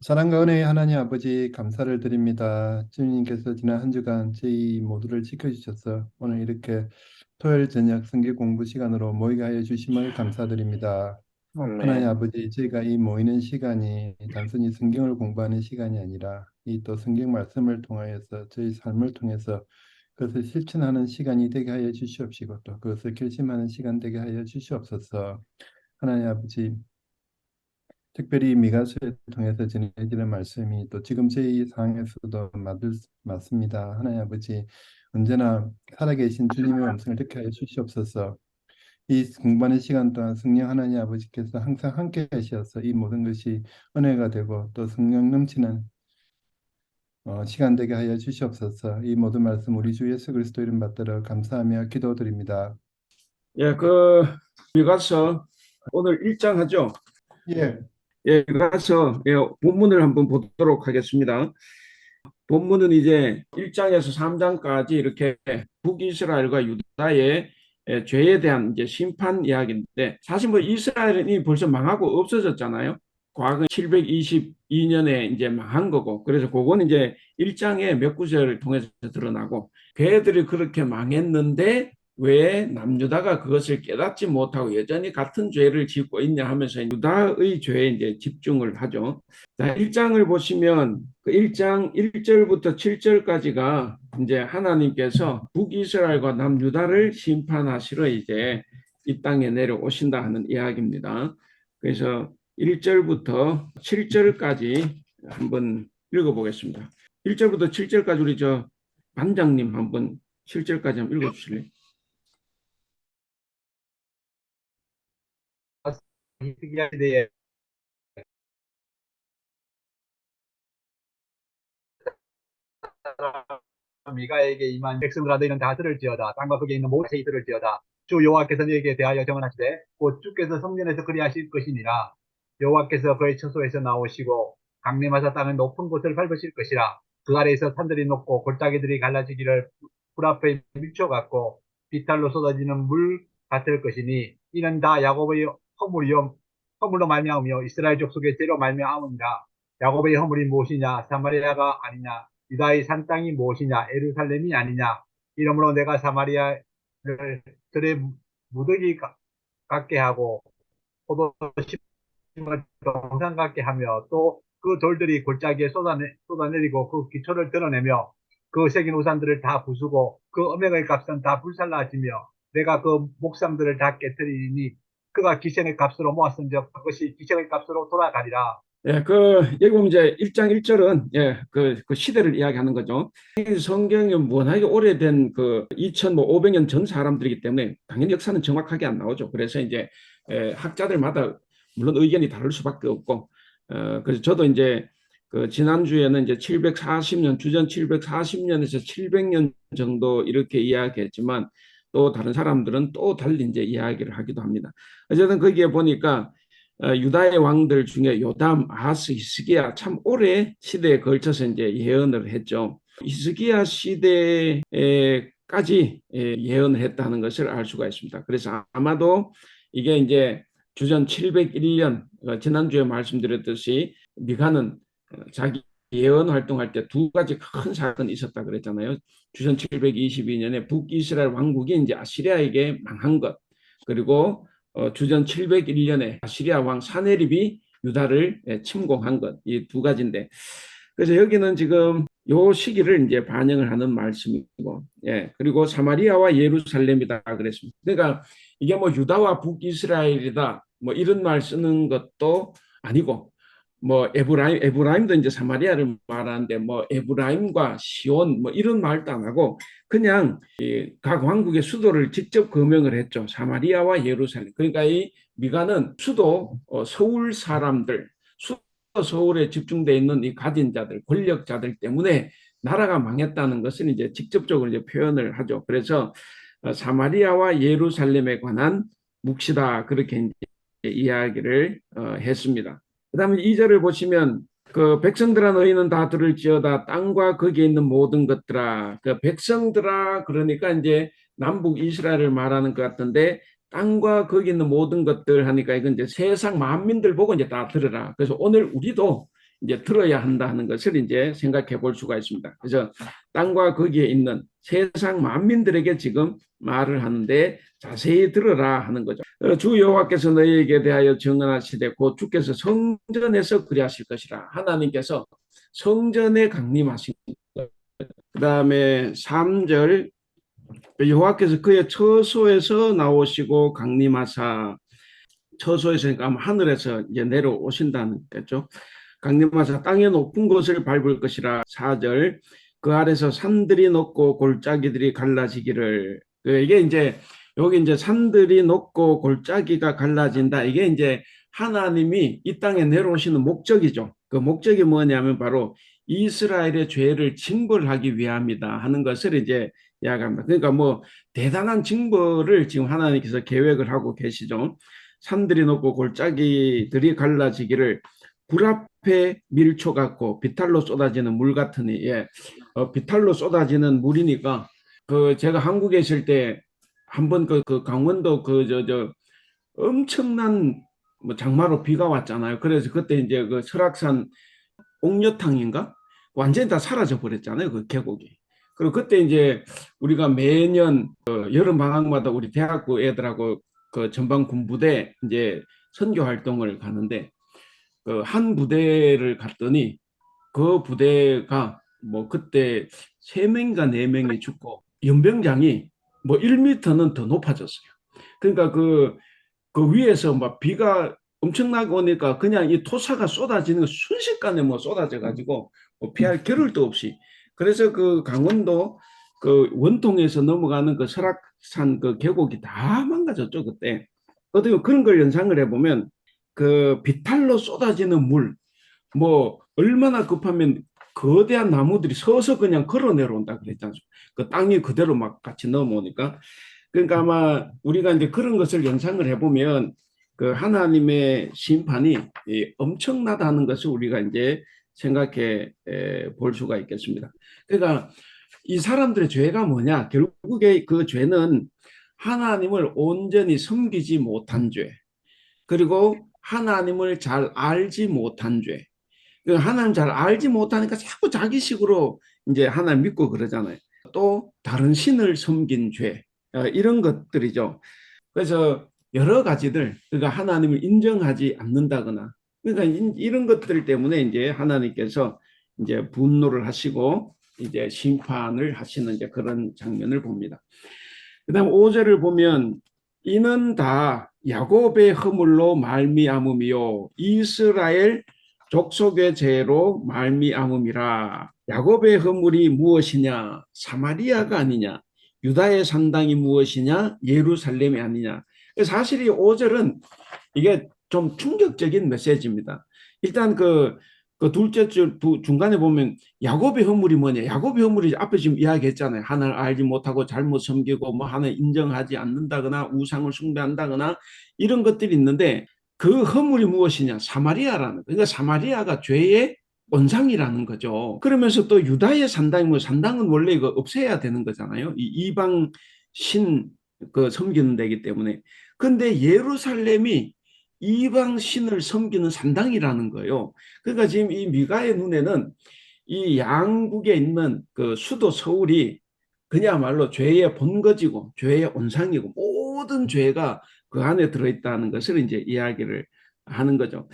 사랑과 은혜의 하나님 아버지 감사를 드립니다. 주님께서 지난 한 주간 저희 모두를 지켜주셔서 오늘 이렇게 토요일 저녁 성경 공부 시간으로 모이게 하여 주심을 감사드립니다. 하나님 아멘. 아버지, 저희가 이 모이는 시간이 단순히 성경을 공부하는 시간이 아니라 이 또 성경 말씀을 통하여서 저희 삶을 통해서 그것을 실천하는 시간이 되게 하여 주시옵시고 또 그것을 결심하는 시간 되게 하여 주시옵소서. 하나님 아버지, 특별히 미가서를 통해서 전해지는 말씀이 또 지금 저희 상황에서도 맞습니다. 하나님 아버지, 언제나 살아계신 주님의 음성을 듣게 하여 주시옵소서. 이 공부하는 시간 동안 성령 하나님 아버지께서 항상 함께 하셔서 이 모든 것이 은혜가 되고 또 성령 넘치는 시간 되게 하여 주시옵소서. 이 모든 말씀 우리 주 예수 그리스도 이름 받들어 감사하며 기도드립니다. 예, 미가서 오늘 1장 하죠. 예. 예, 미가서 본문을 한번 보도록 하겠습니다. 본문은 이제 1장에서 3장까지 이렇게 북이스라엘과 유다의 죄에 대한 이제 심판 이야기인데, 사실 뭐 이스라엘이 벌써 망하고 없어졌잖아요. 과거 722년에 이제 망한 거고, 그래서 그거는 이제 1장의 몇 구절을 통해서 드러나고, 걔들이 그렇게 망했는데 왜 남유다가 그것을 깨닫지 못하고 여전히 같은 죄를 짓고 있냐 하면서 유다의 죄에 이제 집중을 하죠. 자, 1장을 보시면 그 1장 1절부터 7절까지가 이제 하나님께서 북이스라엘과 남유다를 심판하시러 이제 이 땅에 내려오신다 하는 이야기입니다. 그래서 1절부터 7절까지 한번 읽어보겠습니다. 1절부터 7절까지 우리 저 반장님 한번 7절까지 한번 읽어주실래요? 히스기야 시대에 미가에게 임한 백성들아 너희는 다 들을지어다. 땅과 거기에 있는 모든 새이 들을지어다. 주 여호와께서 너희에게 대하여 정언하시되 곧 주께서 성전에서 그리하실 것이니라. 여호와께서 그의 처소에서 나오시고 강림하사 땅의 높은 곳을 밟으실 것이라. 그 아래에서 산들이 높고 골짜기들이 갈라지기를 불 앞에 밀초 같고 비탈로 쏟아지는 물 같을 것이니 이는 다 야곱의 허물로 말미암으며 이스라엘 족속의 죄로 말미암으니라. 야곱의 허물이 무엇이냐? 사마리아가 아니냐? 유다의 산 땅이 무엇이냐? 예루살렘이 아니냐? 이러므로 내가 사마리아를 들의 무더기 같게 하고 포도 심을 동산 같게 하며 또 그 돌들이 골짜기에 쏟아내리고 그 기초를 드러내며 그 새긴 우산들을 다 부수고 그 음행의 값은 다 불살라지며 내가 그 목상들을 다 깨뜨리니 그가 기생의 값으로 모았은즉 그것이 기생의 값으로 돌아가리라. 예, 여기 보면 이제 1장 1절은 그 시대를 이야기하는 거죠. 이 성경이 워낙에 오래된 2500년 전 사람들이기 때문에 당연히 역사는 정확하게 안 나오죠. 그래서 이제 학자들마다 물론 의견이 다를 수밖에 없고, 그래서 저도 이제 지난주에는 이제 740년, 주전 740년에서 700년 정도 이렇게 이야기했지만 또 다른 사람들은 또 달리 이제 이야기를 하기도 합니다. 어쨌든 거기에 보니까 유다의 왕들 중에 요담, 아하스, 히스기야 참 오래 시대에 걸쳐서 이제 예언을 했죠. 히스기야 시대까지 예언을 했다는 것을 알 수가 있습니다. 그래서 아마도 이게 이제 주전 701년 지난주에 말씀드렸듯이 미가는 자기 예언 활동할 때 두 가지 큰 사건이 있었다 그랬잖아요. 주전 722년에 북이스라엘 왕국이 이제 아시리아에게 망한 것, 그리고 주전 701년에 아시리아 왕 사네립이 유다를 침공한 것, 이 두 가지인데, 그래서 여기는 지금 요 시기를 이제 반영을 하는 말씀이고, 예, 그리고 사마리아와 예루살렘이다 그랬습니다. 그러니까 이게 뭐 유다와 북이스라엘이다 뭐 이런 말 쓰는 것도 아니고, 뭐 에브라임도 이제 사마리아를 말하는데 뭐 에브라임과 시온 뭐 이런 말도 안 하고 그냥 각 왕국의 수도를 직접 거명을 했죠. 사마리아와 예루살렘. 그러니까 이 미가는 수도 서울 사람들, 수도 서울에 집중돼 있는 이 가진 자들, 권력자들 때문에 나라가 망했다는 것을 이제 직접적으로 이제 표현을 하죠. 그래서 사마리아와 예루살렘에 관한 묵시다 그렇게 이제 이야기를 했습니다. 그다음에 2절을 보시면 그 백성들아 너희는 다 들을지어다 땅과 거기에 있는 모든 것들아, 그 백성들아 그러니까 이제 남북 이스라엘을 말하는 것 같은데 땅과 거기 있는 모든 것들 하니까 이건 이제 세상 만민들 보고 이제 다 들으라. 그래서 오늘 우리도 이제 들어야 한다는 것을 이제 생각해 볼 수가 있습니다. 그래서 땅과 거기에 있는 세상 만민들에게 지금 말을 하는데 자세히 들어라 하는 거죠. 주 여호와께서 너희에게 대하여 증언하시되 곧 주께서 성전에서 그리하실 것이라. 하나님께서 성전에 강림하신 것. 그 다음에 3절 여호와께서 그의 처소에서 나오시고 강림하사, 처소에서니까 하늘에서 이제 내려오신다는 거죠. 강림하사 땅의 높은 곳을 밟을 것이라. 4절 그 아래서 산들이 높고 골짜기들이 갈라지기를. 이게 이제 여기 이제 산들이 높고 골짜기가 갈라진다. 이게 이제 하나님이 이 땅에 내려오시는 목적이죠. 그 목적이 뭐냐면 바로 이스라엘의 죄를 징벌하기 위함이다 하는 것을 이제 이야기합니다. 그러니까 뭐 대단한 징벌을 지금 하나님께서 계획을 하고 계시죠. 산들이 높고 골짜기들이 갈라지기를 불 앞에 밀초 같고 비탈로 쏟아지는 물 같으니. 예, 비탈로 쏟아지는 물이니까 그 제가 한국에 있을 때 한번 그 강원도 저 엄청난 뭐 장마로 비가 왔잖아요. 그래서 그때 이제 그 설악산 옥녀탕인가 완전히 다 사라져 버렸잖아요. 그 계곡이. 그리고 그때 이제 우리가 매년 여름 방학마다 우리 대학교 애들하고 그 전방 군부대 이제 선교 활동을 가는데 그 한 부대를 갔더니 그 부대가 뭐 그때 3명인가 4명이 죽고 연병장이 뭐 1m는 더 높아졌어요. 그러니까 그 위에서 막 비가 엄청나게 오니까 그냥 이 토사가 쏟아지는 거 순식간에 뭐 쏟아져 가지고 뭐 피할 겨를도 없이. 그래서 그 강원도 그 원통에서 넘어가는 그 설악산 그 계곡이 다 망가졌죠 그때. 어떻게 그런 걸 연상을 해보면 그 비탈로 쏟아지는 물, 뭐 얼마나 급하면 거대한 나무들이 서서 그냥 걸어 내려온다 그랬지 않습니까? 그 땅이 그대로 막 같이 넘어오니까. 그러니까 아마 우리가 이제 그런 것을 연상을 해보면 그 하나님의 심판이 엄청나다는 것을 우리가 이제 생각해 볼 수가 있겠습니다. 그러니까 이 사람들의 죄가 뭐냐? 결국에 그 죄는 하나님을 온전히 섬기지 못한 죄, 그리고 하나님을 잘 알지 못한 죄. 하나님 잘 알지 못하니까 자꾸 자기식으로 이제 하나님 믿고 그러잖아요. 또 다른 신을 섬긴 죄, 이런 것들이죠. 그래서 여러 가지들, 그러니까 하나님을 인정하지 않는다거나, 그러니까 이런 것들 때문에 이제 하나님께서 이제 분노를 하시고 이제 심판을 하시는 이제 그런 장면을 봅니다. 그다음 5절을 보면 이는 다 야곱의 허물로 말미암음이요 이스라엘 족속의 죄로 말미암음이라. 야곱의 허물이 무엇이냐? 사마리아가 아니냐? 유다의 산당이 무엇이냐? 예루살렘이 아니냐? 사실 이 5절은 이게 좀 충격적인 메시지입니다. 일단 그 둘째 줄 중간에 보면 야곱의 허물이 뭐냐? 야곱의 허물이 앞에 지금 이야기했잖아요. 하나님을 알지 못하고 잘못 섬기고 뭐 하나님 인정하지 않는다거나 우상을 숭배한다거나 이런 것들이 있는데 그 허물이 무엇이냐? 사마리아라는 거. 그러니까 사마리아가 죄의 원상이라는 거죠. 그러면서 또 유다의 산당이 뭐 산당은 원래 이거 없애야 되는 거잖아요. 이 이방 신 그 섬기는 데이기 때문에. 근데 예루살렘이 이방 신을 섬기는 산당이라는 거예요. 그러니까 지금 이 미가의 눈에는 이 양국에 있는 그 수도 서울이 그야말로 죄의 본거지고 죄의 온상이고 모든 죄가 그 안에 들어있다는 것을 이제 이야기를 하는 거죠.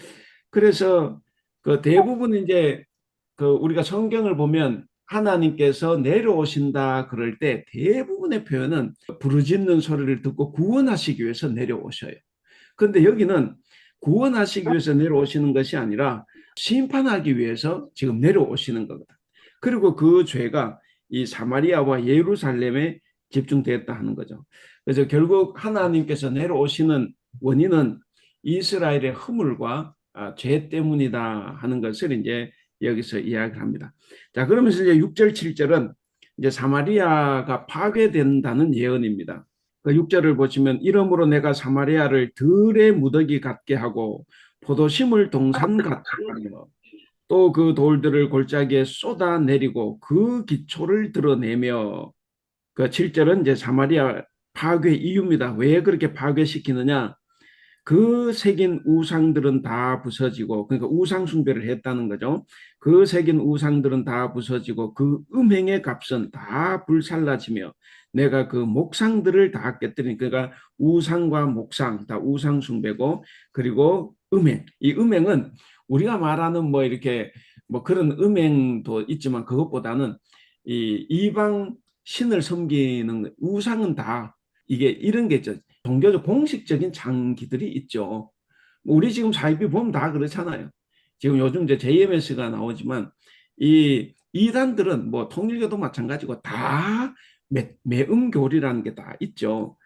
그래서 그 대부분 이제 그 우리가 성경을 보면 하나님께서 내려오신다 그럴 때 대부분의 표현은 부르짖는 소리를 듣고 구원하시기 위해서 내려오셔요. 그런데 여기는 구원하시기 위해서 내려오시는 것이 아니라 심판하기 위해서 지금 내려오시는 거거든. 그리고 그 죄가 이 사마리아와 예루살렘에 집중되었다 하는 거죠. 그래서 결국 하나님께서 내려오시는 원인은 이스라엘의 허물과 죄 때문이다 하는 것을 이제 여기서 이야기를 합니다. 자, 그러면서 이제 6절, 7절은 이제 사마리아가 파괴된다는 예언입니다. 그 6절을 보시면 이러므로 내가 사마리아를 들의 무더기 같게 하고 포도심을 동산 같게 하며 또 그 돌들을 골짜기에 쏟아내리고 그 기초를 드러내며. 그 7절은 이제 사마리아 파괴 이유입니다. 왜 그렇게 파괴시키느냐? 그 새긴 우상들은 다 부서지고, 그러니까 우상 숭배를 했다는 거죠. 그 새긴 우상들은 다 부서지고 그 음행의 값은 다 불살라지며 내가 그 목상들을 다 깨뜨리니, 그러니까 우상과 목상 다 우상 숭배고, 그리고 음행, 이 음행은 우리가 말하는 뭐 이렇게 뭐 그런 음행도 있지만 그것보다는 이 이방 신을 섬기는 우상은 다 이게 이런 게 있죠. 종교적 공식적인 장기들이 있죠. 우리 지금 사이비 보면 다 그렇잖아요. 지금 요즘 이제 JMS가 나오지만 이 이단들은 뭐 통일교도 마찬가지고 다 매음교리라는 게 다 있죠.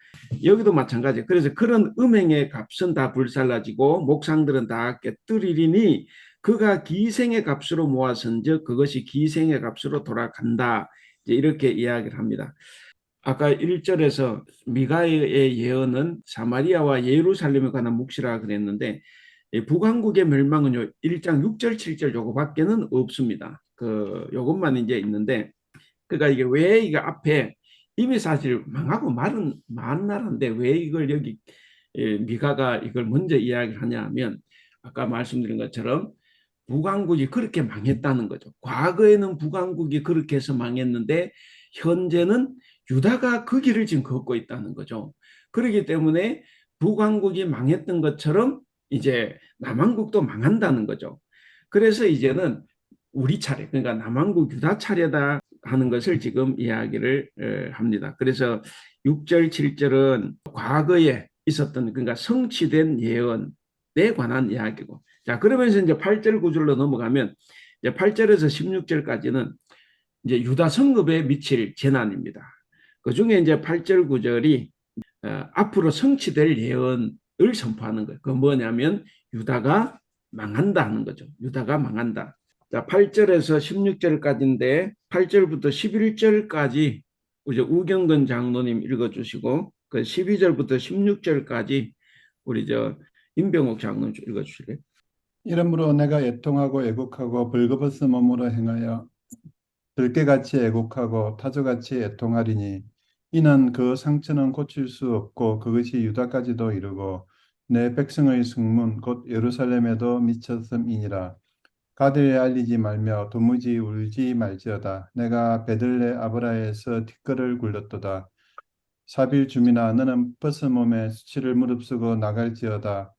여기도 마찬가지. 그래서 그런 음행의 값은 다 불살라지고 목상들은 다 깨뜨리리니 그가 기생의 값으로 모아선즉 그것이 기생의 값으로 돌아간다. 이제 이렇게 이야기를 합니다. 아까 1절에서 미가의 예언은 사마리아와 예루살렘에 관한 묵시라 그랬는데 북왕국의 멸망은 1장 6절 7절 요거밖에는 없습니다. 그 요것만 이제 있는데, 그러니까 이게 왜 이게 앞에 이미 사실 망하고 말은 만 나라인데 왜 이걸 여기 미가가 이걸 먼저 이야기를 하냐면, 아까 말씀드린 것처럼 북왕국이 그렇게 망했다는 거죠. 과거에는 북왕국이 그렇게 해서 망했는데 현재는 유다가 그 길을 지금 걷고 있다는 거죠. 그렇기 때문에 북왕국이 망했던 것처럼 이제 남왕국도 망한다는 거죠. 그래서 이제는 우리 차례, 그러니까 남왕국 유다 차례다 하는 것을 지금 이야기를 합니다. 그래서 6절, 7절은 과거에 있었던, 그러니까 성취된 예언에 관한 이야기고, 자, 그러면서 이제 8절 9절로 넘어가면 이제 8절에서 16절까지는 이제 유다 성읍에 미칠 재난입니다. 그 중에 이제 8절 9절이 앞으로 성취될 예언을 선포하는 거예요. 그 뭐냐면 유다가 망한다 하는 거죠. 유다가 망한다. 자, 8절에서 16절까지인데 8절부터 11절까지 이제 우경근 장로님 읽어주시고, 그 12절부터 16절까지 우리 저 임병옥 장로님 읽어주실래요? 이러므로 내가 애통하고 애곡하고 벌거벗은 몸으로 행하여 들깨같이 애곡하고 타조같이 애통하리니 이는 그 상처는 고칠 수 없고 그것이 유다까지도 이르고 내 백성의 승문 곧 예루살렘에도 미쳤음이니라. 가드에 알리지 말며 도무지 울지 말지어다. 내가 베들레 아브라에서 티끌을 굴렸도다. 사빌 주민아 너는 벗은 몸에 수치를 무릅쓰고 나갈지어다.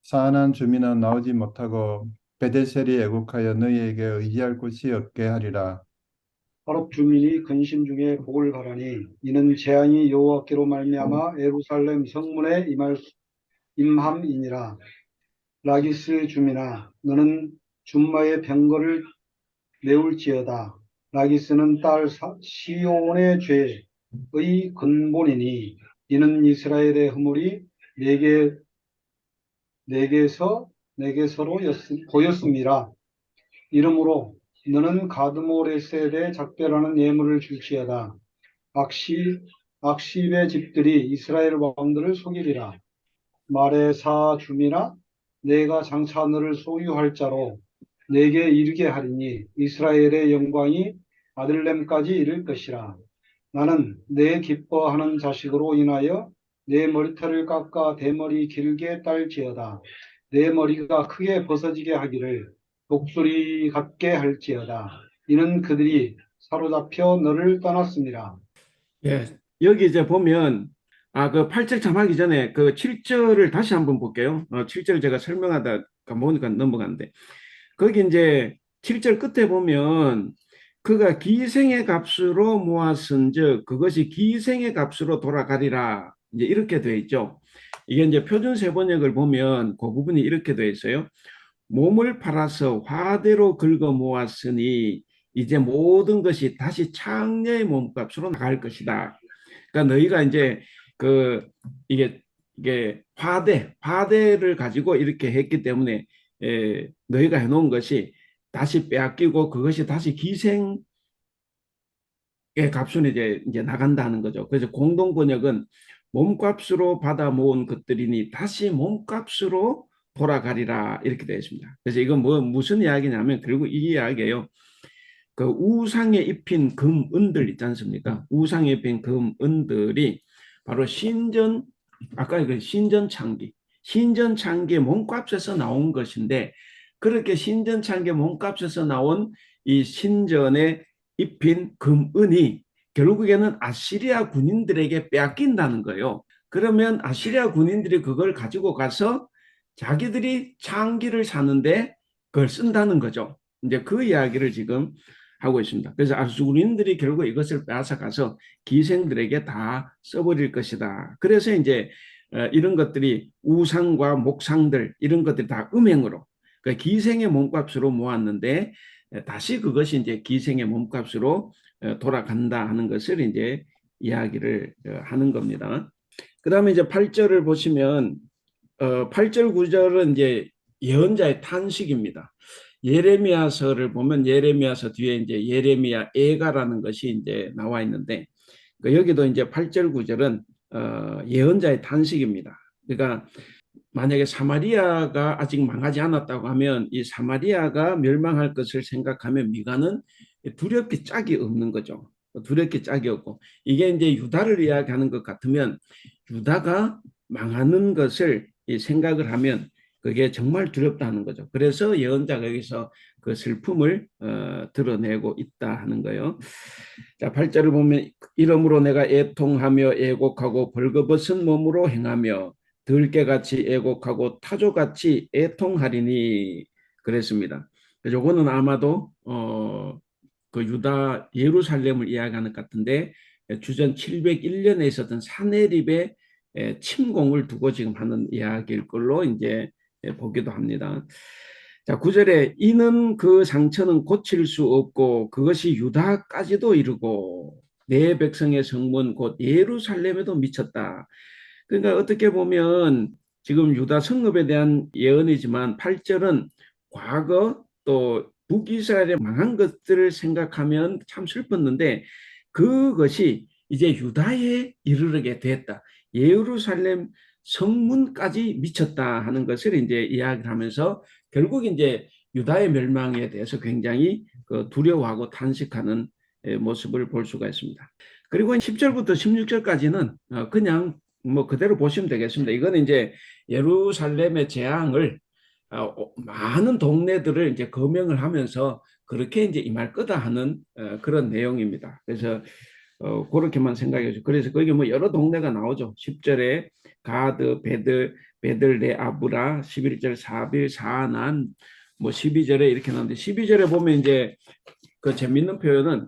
사안한 주민은 나오지 못하고 베델셀이 애곡하여 너희에게 의지할 곳이 없게 하리라. 아랍 주민이 근심 중에 복을 바라니 이는 재앙이 여호와께로 말미암아 예루살렘 성문에 임함이니라. 라기스 주민아 너는 준마의 병거를 메울지어다. 라기스는 딸 시온의 죄의 근본이니 이는 이스라엘의 허물이 내게서로 보였음이라. 이러므로 너는 가드모레셋에 작별하는 예물을 줄지어다. 악십의 집들이 이스라엘 왕들을 속이리라. 말의 사 주민아 내가 장차 너를 소유할 자로 내게 이르게 하리니 이스라엘의 영광이 아들렘까지 이를 것이라. 나는 내 기뻐하는 자식으로 인하여 내 머리털을 깎아 대머리 길게 딸지어다. 내 머리가 크게 벗어지게 하기를 독수리 같게 할지어다. 이는 그들이 사로잡혀 너를 떠났습니다. 예, 여기 이제 보면 그 8절 참 하기 전에 그 7절을 다시 한번 볼게요. 7절 제가 설명하다 보니까 넘어갔는데 거기 이제 7절 끝에 보면 그가 기생의 값으로 모았은즉 그것이 기생의 값으로 돌아가리라, 이제 이렇게 돼 있죠. 이게 이제 표준 세번역을 보면 그 부분이 이렇게 돼 있어요. 몸을 팔아서 화대로 긁어 모았으니 이제 모든 것이 다시 창녀의 몸값으로 나갈 것이다. 그러니까 너희가 이제 그 이게 화대를 가지고 이렇게 했기 때문에 너희가 해놓은 것이 다시 빼앗기고 그것이 다시 기생의 값으로 이제 나간다는 거죠. 그래서 공동 번역은 몸값으로 받아 모은 것들이니 다시 몸값으로 돌아가리라 이렇게 되어 있습니다. 그래서 이건 무슨 이야기냐면 결국 이 이야기예요. 그 우상에 입힌 금은들 있지 않습니까? 우상에 입힌 금은들이 바로 아까 그 신전 창기, 신전창기의 몸값에서 나온 것인데 그렇게 신전창기의 몸값에서 나온 이 신전에 입힌 금은이 결국에는 아시리아 군인들에게 빼앗긴다는 거예요. 그러면 아시리아 군인들이 그걸 가지고 가서 자기들이 창기를 사는데 그걸 쓴다는 거죠. 이제 그 이야기를 지금 하고 있습니다. 그래서 아수르인들이 결국 이것을 빼앗아 가서 기생들에게 다 써버릴 것이다. 그래서 이제 이런 것들이 우상과 목상들 이런 것들이 다 음행으로 그러니까 기생의 몸값으로 모았는데 다시 그것이 이제 기생의 몸값으로 돌아간다 하는 것을 이제 이야기를 하는 겁니다. 그 다음에 이제 8절을 보시면 8절 9절은 이제 예언자의 탄식입니다. 예레미야서를 보면 예레미야서 뒤에 이제 예레미야 애가라는 것이 이제 나와 있는데 여기도 이제 8절 9절은 예언자의 탄식입니다. 그러니까 만약에 사마리아가 아직 망하지 않았다고 하면 이 사마리아가 멸망할 것을 생각하면 미가는 두렵기 짝이 없는 거죠. 두렵기 짝이 없고 이게 이제 유다를 이야기하는 것 같으면 유다가 망하는 것을 생각을 하면 그게 정말 두렵다는 거죠. 그래서 예언자가 여기서 그 슬픔을 드러내고 있다 하는 거예요. 자, 8절을 보면 이러므로 내가 애통하며 애곡하고 벌거벗은 몸으로 행하며 들깨같이 애곡하고 타조같이 애통하리니 그랬습니다. 요거는 아마도 그 유다 예루살렘을 이야기하는 것 같은데 주전 701년에 있었던 사네립의 침공을 두고 지금 하는 이야기일 걸로 이제 보기도 합니다. 자, 9절에 이는 그 상처는 고칠 수 없고 그것이 유다까지도 이르고 내 백성의 성문 곧 예루살렘에도 미쳤다. 그러니까 어떻게 보면 지금 유다 성읍에 대한 예언이지만 8절은 과거 또 북이스라엘의 망한 것들을 생각하면 참 슬펐는데 그것이 이제 유다에 이르게 됐다. 예루살렘 성문까지 미쳤다 하는 것을 이제 이야기를 하면서 결국 이제 유다의 멸망에 대해서 굉장히 두려워하고 탄식하는 모습을 볼 수가 있습니다. 그리고 10절부터 16절까지는 그냥 뭐 그대로 보시면 되겠습니다. 이건 이제 예루살렘의 재앙을 많은 동네들을 이제 거명을 하면서 그렇게 이제 임할 거다 하는 그런 내용입니다. 그래서 그렇게만 생각해 주세요. 그래서 거기 뭐 여러 동네가 나오죠. 10절에 가드, 베들레 아브라, 11절 사빌, 사난, 뭐 12절에 이렇게 나오는데 12절에 보면 이제 그 재밌는 표현은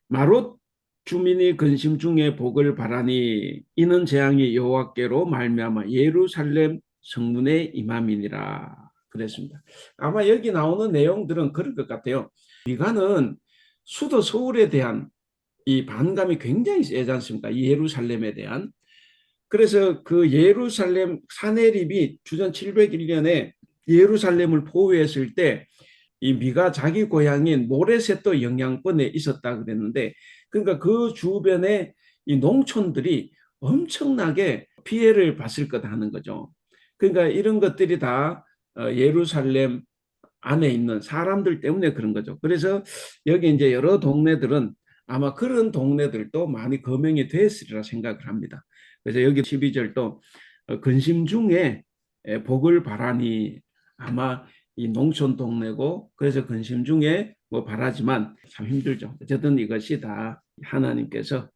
마롯 주민이 근심 중에 복을 바라니 이는 재앙이 여호와께로 말미암아 예루살렘 성문에 임함이니라 그랬습니다. 아마 여기 나오는 내용들은 그럴 것 같아요. 미가는 수도 서울에 대한 이 반감이 굉장히 세지 않습니까? 이 예루살렘에 대한. 그래서 그 예루살렘 사네립이 주전 701년에 예루살렘을 포위했을 때 이 미가 자기 고향인 모레셋도 영향권에 있었다 그랬는데 그러니까 그 주변에 이 농촌들이 엄청나게 피해를 봤을 거다 하는 거죠. 그러니까 이런 것들이 다 예루살렘 안에 있는 사람들 때문에 그런 거죠. 그래서 여기 이제 여러 동네들은 아마 그런 동네들도 많이 거명이 됐으리라 생각을 합니다. 그래서 여기 12절도 근심 중에 복을 바라니 아마 이 농촌 동네고 그래서 근심 중에 뭐 바라지만 참 힘들죠. 어쨌든 이것이 다 하나님께서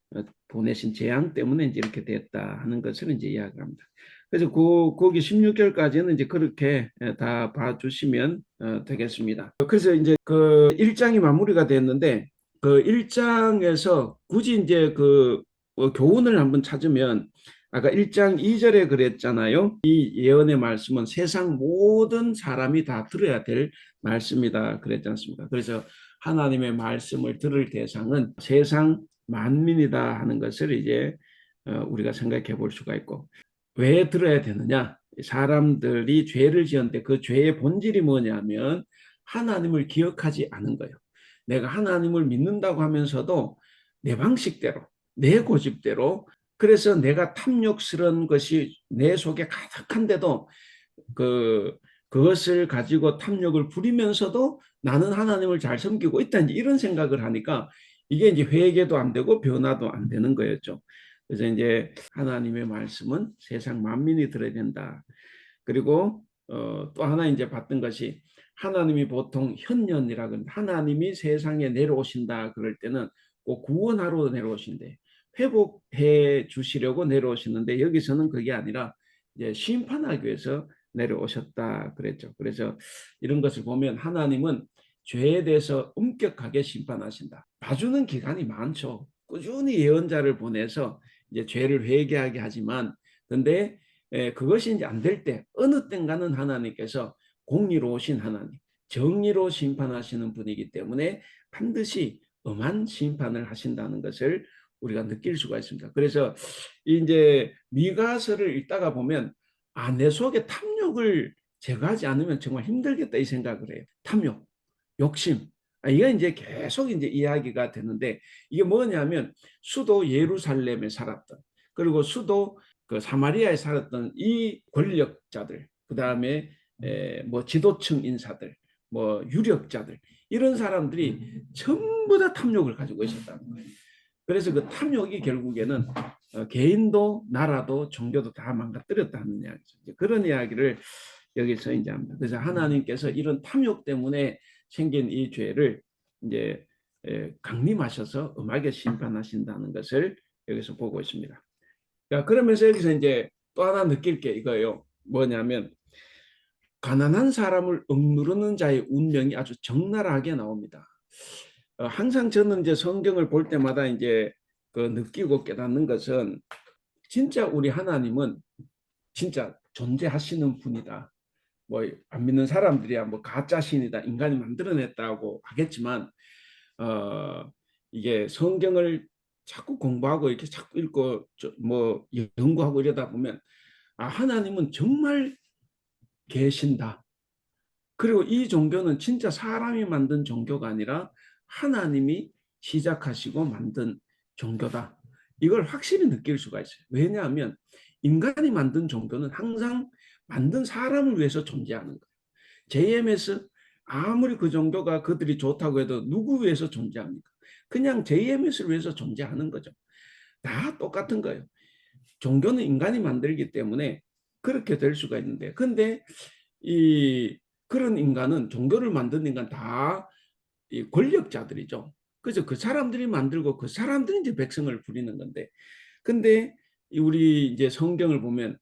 보내신 재앙 때문에 이제 이렇게 됐다 하는 것을 이제 이야기합니다. 그래서 거기 16절까지는 이제 그렇게 다 봐주시면 되겠습니다. 그래서 이제 그 1장이 마무리가 됐는데 그 1장에서 굳이 이제 그 교훈을 한번 찾으면 아까 1장 2절에 그랬잖아요. 이 예언의 말씀은 세상 모든 사람이 다 들어야 될 말씀이다 그랬지 않습니까? 그래서 하나님의 말씀을 들을 대상은 세상 만민이다 하는 것을 이제 우리가 생각해 볼 수가 있고 왜 들어야 되느냐? 사람들이 죄를 지었는데 그 죄의 본질이 뭐냐면 하나님을 기억하지 않은 거예요. 내가 하나님을 믿는다고 하면서도 내 방식대로 내 고집대로 그래서 내가 탐욕스러운 것이 내 속에 가득한데도 그것을 가지고 탐욕을 부리면서도 나는 하나님을 잘 섬기고 있다 이런 생각을 하니까 이게 이제 회개도 안 되고 변화도 안 되는 거였죠. 그래서 이제 하나님의 말씀은 세상 만민이 들어야 된다. 그리고 또 하나 이제 봤던 것이 하나님이 보통 현년이라고 하나님이 세상에 내려오신다 그럴 때는 꼭 구원하러 내려오신대. 회복해 주시려고 내려오시는데 여기서는 그게 아니라 이제 심판하기 위해서 내려오셨다 그랬죠. 그래서 이런 것을 보면 하나님은 죄에 대해서 엄격하게 심판하신다. 봐주는 기간이 많죠. 꾸준히 예언자를 보내서 이제 죄를 회개하게 하지만 근데 그것이 이제 안 될 때 어느 땐가는 하나님께서 공의로우신 하나님, 정의로 심판하시는 분이기 때문에 반드시 엄한 심판을 하신다는 것을 우리가 느낄 수가 있습니다. 그래서 이제 미가서를 읽다가 보면 내 속에 탐욕을 제거하지 않으면 정말 힘들겠다 이 생각을 해요. 탐욕, 욕심. 이게 이제 계속 이제 이야기가 되는데 이게 뭐냐면 수도 예루살렘에 살았던 그리고 수도 그 사마리아에 살았던 이 권력자들, 그 다음에 뭐 지도층 인사들, 뭐 유력자들 이런 사람들이 전부 다 탐욕을 가지고 있었다는 거예요. 그래서 그 탐욕이 결국에는 개인도 나라도 종교도 다 망가뜨렸다는 이야기죠. 그런 이야기를 여기서 이제 합니다. 그래서 하나님께서 이런 탐욕 때문에 생긴 이 죄를 이제 강림하셔서 엄하게 심판하신다는 것을 여기서 보고 있습니다. 그러면서 여기서 이제 또 하나 느낄 게 이거예요. 뭐냐면 가난한 사람을 억누르는 자의 운명이 아주 적나라하게 나옵니다. 항상 저는 이제 성경을 볼 때마다 이제 그 느끼고 깨닫는 것은 진짜 우리 하나님은 진짜 존재하시는 분이다. 뭐 안 믿는 사람들이야 뭐 가짜 신이다 인간이 만들어냈다고 하겠지만 이게 성경을 자꾸 공부하고 이렇게 자꾸 읽고 뭐 연구하고 이러다 보면 하나님은 정말 계신다. 그리고 이 종교는 진짜 사람이 만든 종교가 아니라 하나님이 시작하시고 만든 종교다. 이걸 확실히 느낄 수가 있어요. 왜냐하면 인간이 만든 종교는 항상 만든 사람을 위해서 존재하는 거예요. JMS 아무리 그 종교가 그들이 좋다고 해도 누구 위해서 존재합니까? 그냥 JMS를 위해서 존재하는 거죠. 다 똑같은 거예요. 종교는 인간이 만들기 때문에 그렇게 될 수가 있는데 근데 이 그런 인간은 종교를 만든 인간 다 이 권력자들이죠. 그래서 그 사람들이 만들고 그 사람들이 이제 백성을 부리는 건데 근데 우리 이제 성경을 보면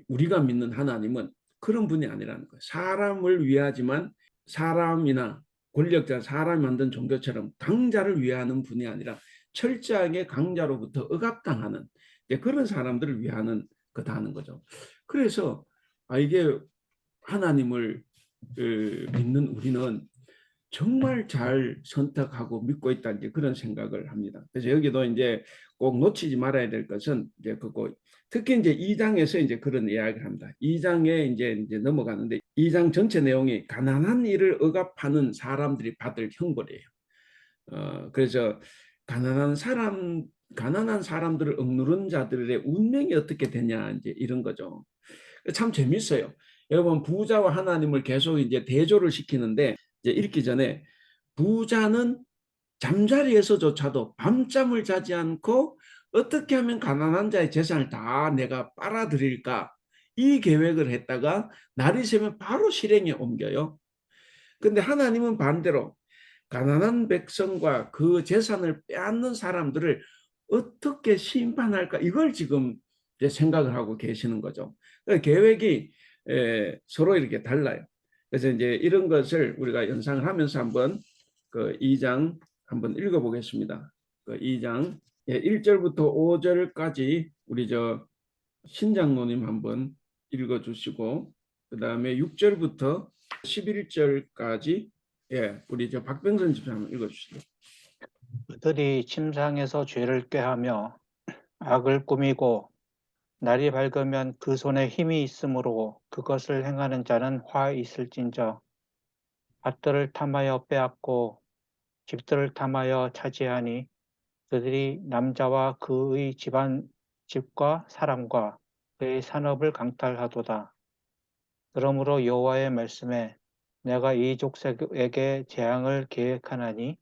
우리가 믿는 하나님은 그런 분이 아니라는 거예요. 사람을 위하지만 사람이나 권력자, 사람이 만든 종교처럼 강자를 위하는 분이 아니라 철저하게 강자로부터 억압당하는 그런 사람들을 위하는 거다 하는 거죠. 그래서 이게 하나님을 믿는 우리는 정말 잘 선택하고 믿고 있다 이제 그런 생각을 합니다. 그래서 여기도 이제 꼭 놓치지 말아야 될 것은 이제 그거 특히 이제 2장에서 이제 그런 이야기를 합니다. 2장에 이제 넘어가는데 2장 전체 내용이 가난한 이를 억압하는 사람들이 받을 형벌이에요. 그래서 가난한 사람들을 억누른 자들의 운명이 어떻게 되냐 이제 이런 거죠. 참 재밌어요. 여러분 부자와 하나님을 계속 이제 대조를 시키는데 이제 읽기 전에 부자는 잠자리에서조차도 밤잠을 자지 않고 어떻게 하면 가난한 자의 재산을 다 내가 빨아들일까 이 계획을 했다가 날이 새면 바로 실행에 옮겨요. 근데 하나님은 반대로 가난한 백성과 그 재산을 빼앗는 사람들을 어떻게 심판할까 이걸 지금 생각을 하고 계시는 거죠. 그러니까 계획이 서로 이렇게 달라요. 그래서 이제 이런 것을 우리가 연상을 하면서 한번 그 2장 한번 읽어보겠습니다. 그 2장 1절부터 5절까지 우리 저 신장로님 한번 읽어주시고 그 다음에 6절부터 11절까지 우리 저 박병선 집사 한번 읽어주시죠. 그들이 침상에서 죄를 꾀하며 악을 꾸미고 날이 밝으면 그 손에 힘이 있으므로 그것을 행하는 자는 화 있을진저 밭들을 탐하여 빼앗고 집들을 탐하여 차지하니 그들이 남자와 그의 집과 사람과 그의 산업을 강탈하도다. 그러므로 여호와의 말씀에 내가 이 족속에게 재앙을 계획하나니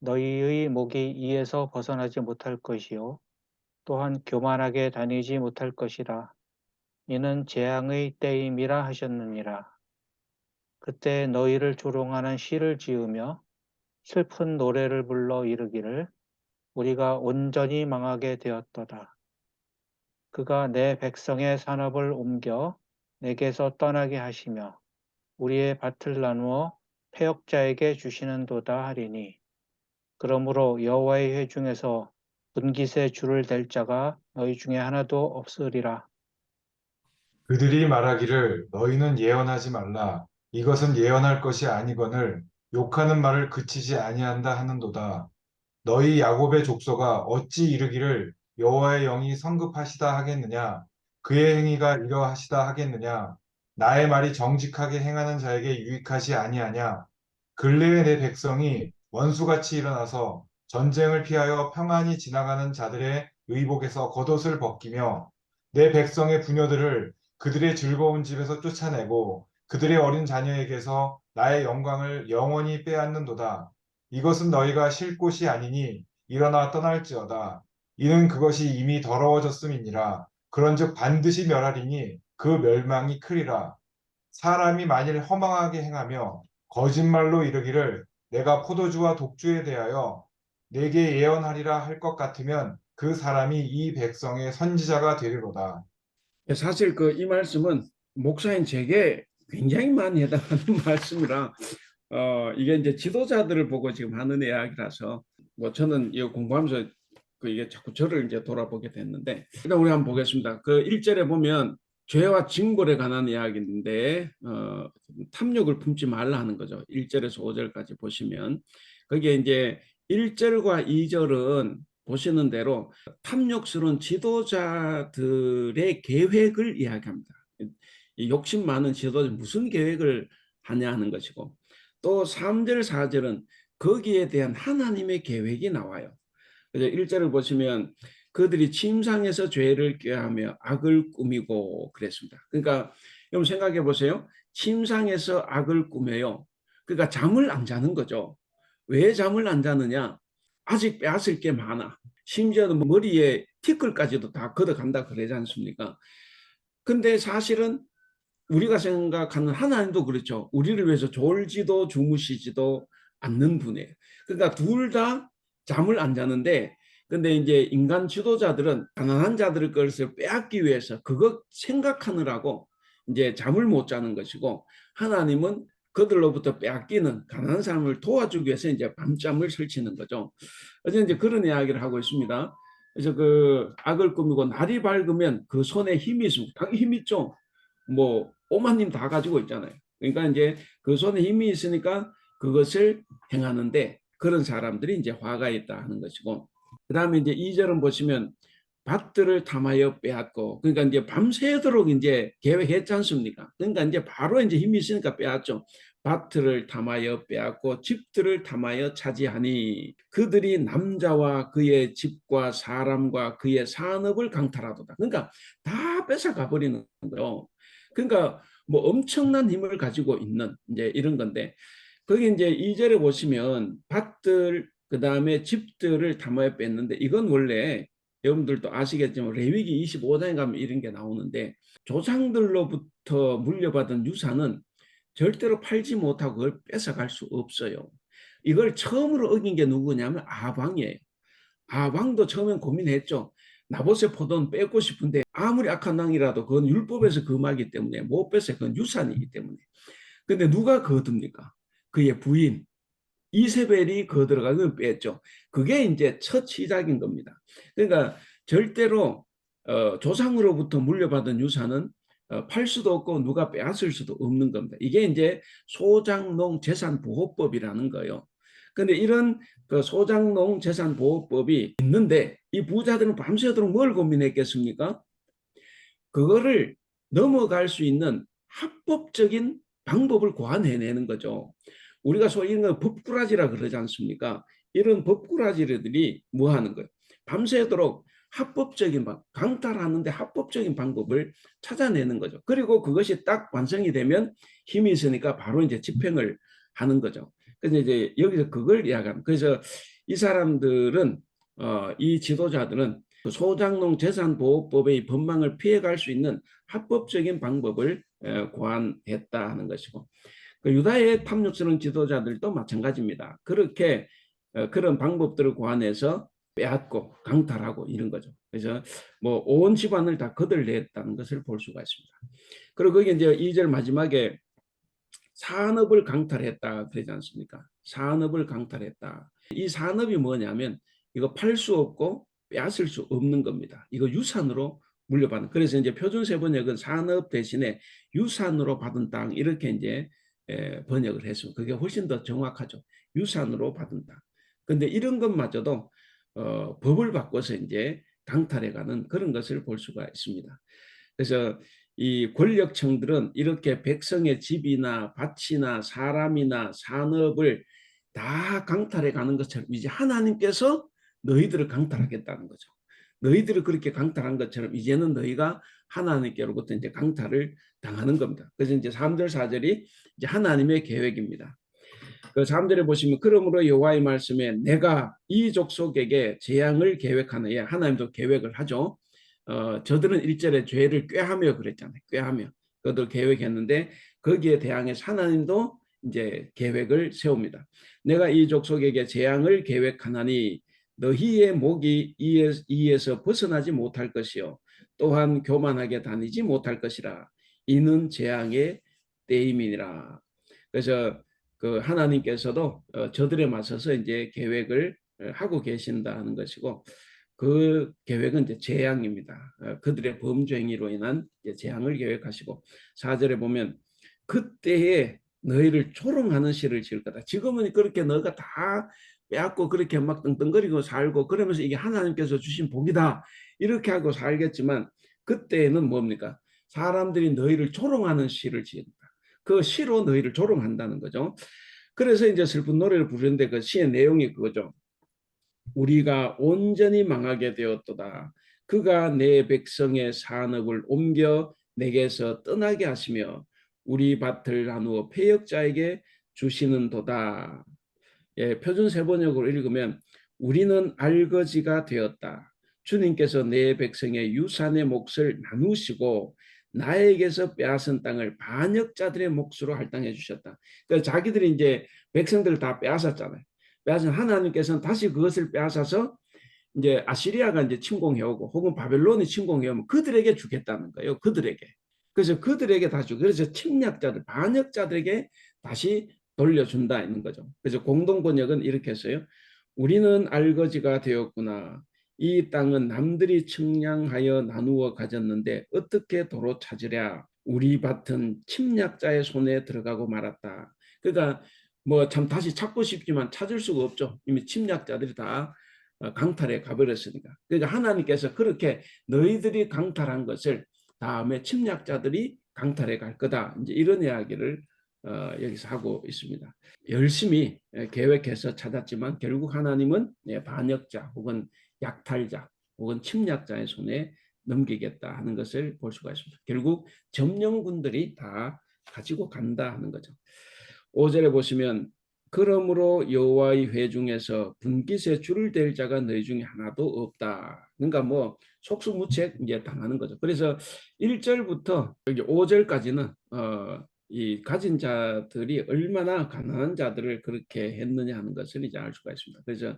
너희의 목이 이에서 벗어나지 못할 것이요 또한 교만하게 다니지 못할 것이라. 이는 재앙의 때임이라 하셨느니라. 그때 너희를 조롱하는 시를 지으며 슬픈 노래를 불러 이르기를 우리가 온전히 망하게 되었도다. 그가 내 백성의 산업을 옮겨 내게서 떠나게 하시며 우리의 밭을 나누어 패역자에게 주시는도다 하리니 그러므로 여호와의 회중에서 분깃에 줄을 댈 자가 너희 중에 하나도 없으리라. 그들이 말하기를 너희는 예언하지 말라. 이것은 예언할 것이 아니거늘 욕하는 말을 그치지 아니한다 하는도다. 너희 야곱의 족속아 어찌 이르기를 여호와의 영이 성급하시다 하겠느냐? 그의 행위가 이러하시다 하겠느냐? 나의 말이 정직하게 행하는 자에게 유익하지 아니하냐? 근래에 내 백성이 원수같이 일어나서 전쟁을 피하여 평안히 지나가는 자들의 의복에서 겉옷을 벗기며 내 백성의 부녀들을 그들의 즐거운 집에서 쫓아내고 그들의 어린 자녀에게서 나의 영광을 영원히 빼앗는도다. 이것은 너희가 쉴 곳이 아니니 일어나 떠날지어다. 이는 그것이 이미 더러워졌음이니라. 그런즉 반드시 멸하리니 그 멸망이 크리라. 사람이 만일 허망하게 행하며 거짓말로 이르기를 내가 포도주와 독주에 대하여 내게 예언하리라 할 것 같으면 그 사람이 이 백성의 선지자가 되리로다. 사실 그 이 말씀은 목사인 제게 굉장히 많이 해당하는 말씀이라 이게 이제 지도자들을 보고 지금 하는 이야기라서 뭐 저는 이거 공부하면서 그 이게 자꾸 저를 이제 돌아보게 됐는데 일단 우리 한번 보겠습니다. 그 1절에 보면 죄와 징벌에 관한 이야기인데 탐욕을 품지 말라 하는 거죠. 1절에서 5절까지 보시면 거기에 이제 1절과 2절은 보시는 대로 탐욕스러운 지도자들의 계획을 이야기합니다. 이 욕심 많은 지도자 무슨 계획을 하냐 하는 것이고 또 3절, 4절은 거기에 대한 하나님의 계획이 나와요. 그래서 1절을 보시면 그들이 침상에서 죄를 꾀하며 악을 꾸미고 그랬습니다. 그러니까 여러분 생각해 보세요. 침상에서 악을 꾸며요. 그러니까 잠을 안 자는 거죠. 왜 잠을 안 자느냐? 아직 빼앗을 게 많아. 심지어는 머리에 티끌까지도 다 걷어간다 그러지 않습니까? 근데 사실은 우리가 생각하는 하나님도 그렇죠. 우리를 위해서 졸지도 주무시지도 않는 분이에요. 그러니까 둘 다 잠을 안 자는데 근데 이제 인간 지도자들은 가난한 자들의 것을 빼앗기 위해서 그거 생각하느라고 이제 잠을 못 자는 것이고 하나님은 그들로부터 빼앗기는 가난한 사람을 도와주기 위해서 이제 밤잠을 설치는 거죠. 어제 이제 그런 이야기를 하고 있습니다. 그래서 그 악을 꾸미고 날이 밝으면 그 손에 힘이 있습니다. 당연히 힘 있죠. 뭐 오마님 다 가지고 있잖아요. 그러니까 이제 그 손에 힘이 있으니까 그것을 행하는데 그런 사람들이 이제 화가 있다 하는 것이고 그다음에 이제 2절은 보시면 밭들을 탐하여 빼앗고 그러니까 이제 밤새도록 이제 계획했지 않습니까? 그러니까 이제 바로 이제 힘이 있으니까 빼앗죠. 밭을 탐하여 빼앗고 집들을 탐하여 차지하니 그들이 남자와 그의 집과 사람과 그의 산업을 강탈하도다. 그러니까 다 뺏어가 버리는 거예요. 그러니까 뭐 엄청난 힘을 가지고 있는 이제 이런 건데 거기 이제 2절에 보시면 밭들 그다음에 집들을 탐하여 뺐는데 이건 원래 여러분들도 아시겠지만 레위기 25장에 가면 이런 게 나오는데 조상들로부터 물려받은 유산은 절대로 팔지 못하고 그걸 뺏어갈 수 없어요. 이걸 처음으로 어긴 게 누구냐면 아방이에요. 아방도 처음엔 고민했죠. 나봇의 포도는 뺏고 싶은데 아무리 악한 왕이라도 그건 율법에서 금하기 때문에 못 뺏어요. 그건 유산이기 때문에. 근데 누가 거둡니까? 그의 부인 이세벨이 거들어가서 뺐죠. 그게 이제 첫 시작인 겁니다. 그러니까 절대로 조상으로부터 물려받은 유산은 팔 수도 없고 누가 빼앗을 수도 없는 겁니다. 이게 이제 소장농 재산보호법이라는 거예요. 근데 이런 그 소장농 재산보호법이 있는데 이 부자들은 밤새도록 뭘 고민했겠습니까? 그거를 넘어갈 수 있는 합법적인 방법을 고안해내는 거죠. 우리가 소위 이런 법꾸라지라 그러지 않습니까? 이런 법꾸라지들이 뭐 하는 거예요? 밤새도록 합법적인 강탈하는데 합법적인 방법을 찾아내는 거죠. 그리고 그것이 딱 완성이 되면 힘이 있으니까 바로 이제 집행을 하는 거죠. 그래서 이제 여기서 그걸 이야기합니다. 그래서 이 사람들은 이 지도자들은 소장농 재산보호법의 법망을 피해갈 수 있는 합법적인 방법을 고안했다 하는 것이고, 그 유다의 탐욕스러운 지도자들도 마찬가지입니다. 그렇게 그런 방법들을 고안해서 빼앗고 강탈하고 이런 거죠. 그래서 뭐 온 집안을 다 거들냈다는 것을 볼 수가 있습니다. 그리고 거기 이제 2절 마지막에 산업을 강탈했다 그러지 않습니까? 산업을 강탈했다. 이 산업이 뭐냐면 이거 팔 수 없고 빼앗을 수 없는 겁니다. 이거 유산으로 물려받는. 그래서 이제 표준세번역은 산업 대신에 유산으로 받은 땅 이렇게 이제 번역을 했습니다. 그게 훨씬 더 정확하죠. 유산으로 받은 땅. 근데 이런 것마저도 법을 바꿔서 이제 강탈해가는 그런 것을 볼 수가 있습니다. 그래서 이 권력층들은 이렇게 백성의 집이나 밭이나 사람이나 산업을 다 강탈해 가는 것처럼 이제 하나님께서 너희들을 강탈하겠다는 거죠. 너희들을 그렇게 강탈한 것처럼 이제는 너희가 하나님께로부터 이제 강탈을 당하는 겁니다. 그래서 이제 3절 4절이 이제 하나님의 계획입니다. 그 3절에 보시면 그러므로 여호와의 말씀에 내가 이 족속에게 재앙을 계획하노니 하나님도 계획을 하죠. 저들은 1절에 죄를 꾀하며 그랬잖아요. 꾀하며 그들 계획했는데 거기에 대항해서 하나님도 이제 계획을 세웁니다. 내가 이 족속에게 재앙을 계획하나니 너희의 목이 이에서 벗어나지 못할 것이요 또한 교만하게 다니지 못할 것이라 이는 재앙의 때임이니라. 그래서 그 하나님께서도 저들에 맞서서 이제 계획을 하고 계신다는 것이고 그 계획은 이제 재앙입니다. 그들의 범죄 행위로 인한 재앙을 계획하시고 4절에 보면 그때에 너희를 조롱하는 시를 지을 거다. 지금은 그렇게 너가 다 빼앗고 그렇게 막 떵떵거리고 살고 그러면서 이게 하나님께서 주신 복이다 이렇게 하고 살겠지만 그때에는 뭡니까? 사람들이 너희를 조롱하는 시를 지은다. 그 시로 너희를 조롱한다는 거죠. 그래서 이제 슬픈 노래를 부르는데 그 시의 내용이 그거죠. 우리가 온전히 망하게 되었도다. 그가 내 백성의 산업을 옮겨 내게서 떠나게 하시며 우리 밭을 나누어 패역자에게 주시는도다. 예, 표준 세번역으로 읽으면 우리는 알거지가 되었다. 주님께서 내 백성의 유산의 몫을 나누시고 나에게서 빼앗은 땅을 반역자들의 몫으로 할당해 주셨다. 그러니까 자기들이 이제 백성들을 다 빼앗았잖아요. 빼앗은 하나님께서는 다시 그것을 빼앗아서 이제 아시리아가 이제 침공해 오고 혹은 바벨론이 침공해 오면 그들에게 주겠다는 거예요. 그들에게. 그래서 그들에게 다시 주고 그래서 침략자들, 반역자들에게 다시 돌려준다 있는 거죠. 그래서 공동 번역은 이렇게 했어요. 우리는 알거지가 되었구나. 이 땅은 남들이 측량하여 나누어 가졌는데 어떻게 도로 찾으랴. 우리 밭은 침략자의 손에 들어가고 말았다. 그러니까 뭐 참 다시 찾고 싶지만 찾을 수가 없죠. 이미 침략자들이 다 강탈해 가버렸으니까. 그러니까 하나님께서 그렇게 너희들이 강탈한 것을 다음에 침략자들이 강탈해 갈 거다. 이제 이런 이야기를 여기서 하고 있습니다. 열심히 계획해서 찾았지만 결국 하나님은 반역자 혹은 약탈자 혹은 침략자의 손에 넘기겠다 하는 것을 볼 수가 있습니다. 결국 점령군들이 다 가지고 간다 하는 거죠. 5절에 보시면 그러므로 여호와의 회중에서 분깃에 줄을 댈 자가 너희 중에 하나도 없다. 그러니까 뭐 속수무책 이제 당하는 거죠. 그래서 1절부터 5절까지는 이 가진 자들이 얼마나 가난한 자들을 그렇게 했느냐 하는 것을 이제 알 수가 있습니다. 그래서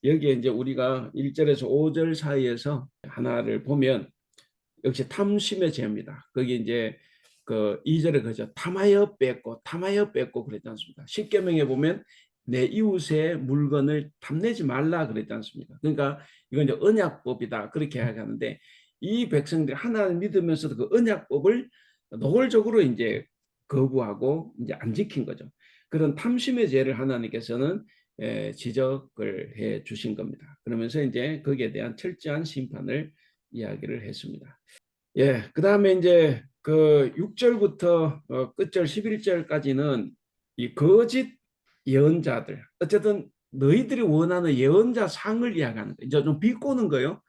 여기에 이제 우리가 1절에서 5절 사이에서 하나를 보면 역시 탐심의 죄입니다. 거기 이제 그 2절에 그죠. 탐하여 뺏고 그랬지 않습니까? 십계명에 보면 내 이웃의 물건을 탐내지 말라 그랬지 않습니까? 그러니까 이건 이제 언약법이다 그렇게 이야기하는데 이 백성들이 하나님을 믿으면서도 그 언약법을 노골적으로 이제 거부하고 이제 안 지킨 거죠. 그런 탐심의 죄를 하나님께서는 지적을 해 주신 겁니다. 그러면서 이제 거기에 대한 철저한 심판을 이야기를 했습니다. 예, 그 다음에 이제 그 6절부터 끝절 11절까지는 이 거짓 예언자들, 어쨌든 너희들이 원하는 예언자 상을 이야기하는 거예요. 이제 좀 비꼬는 거예요.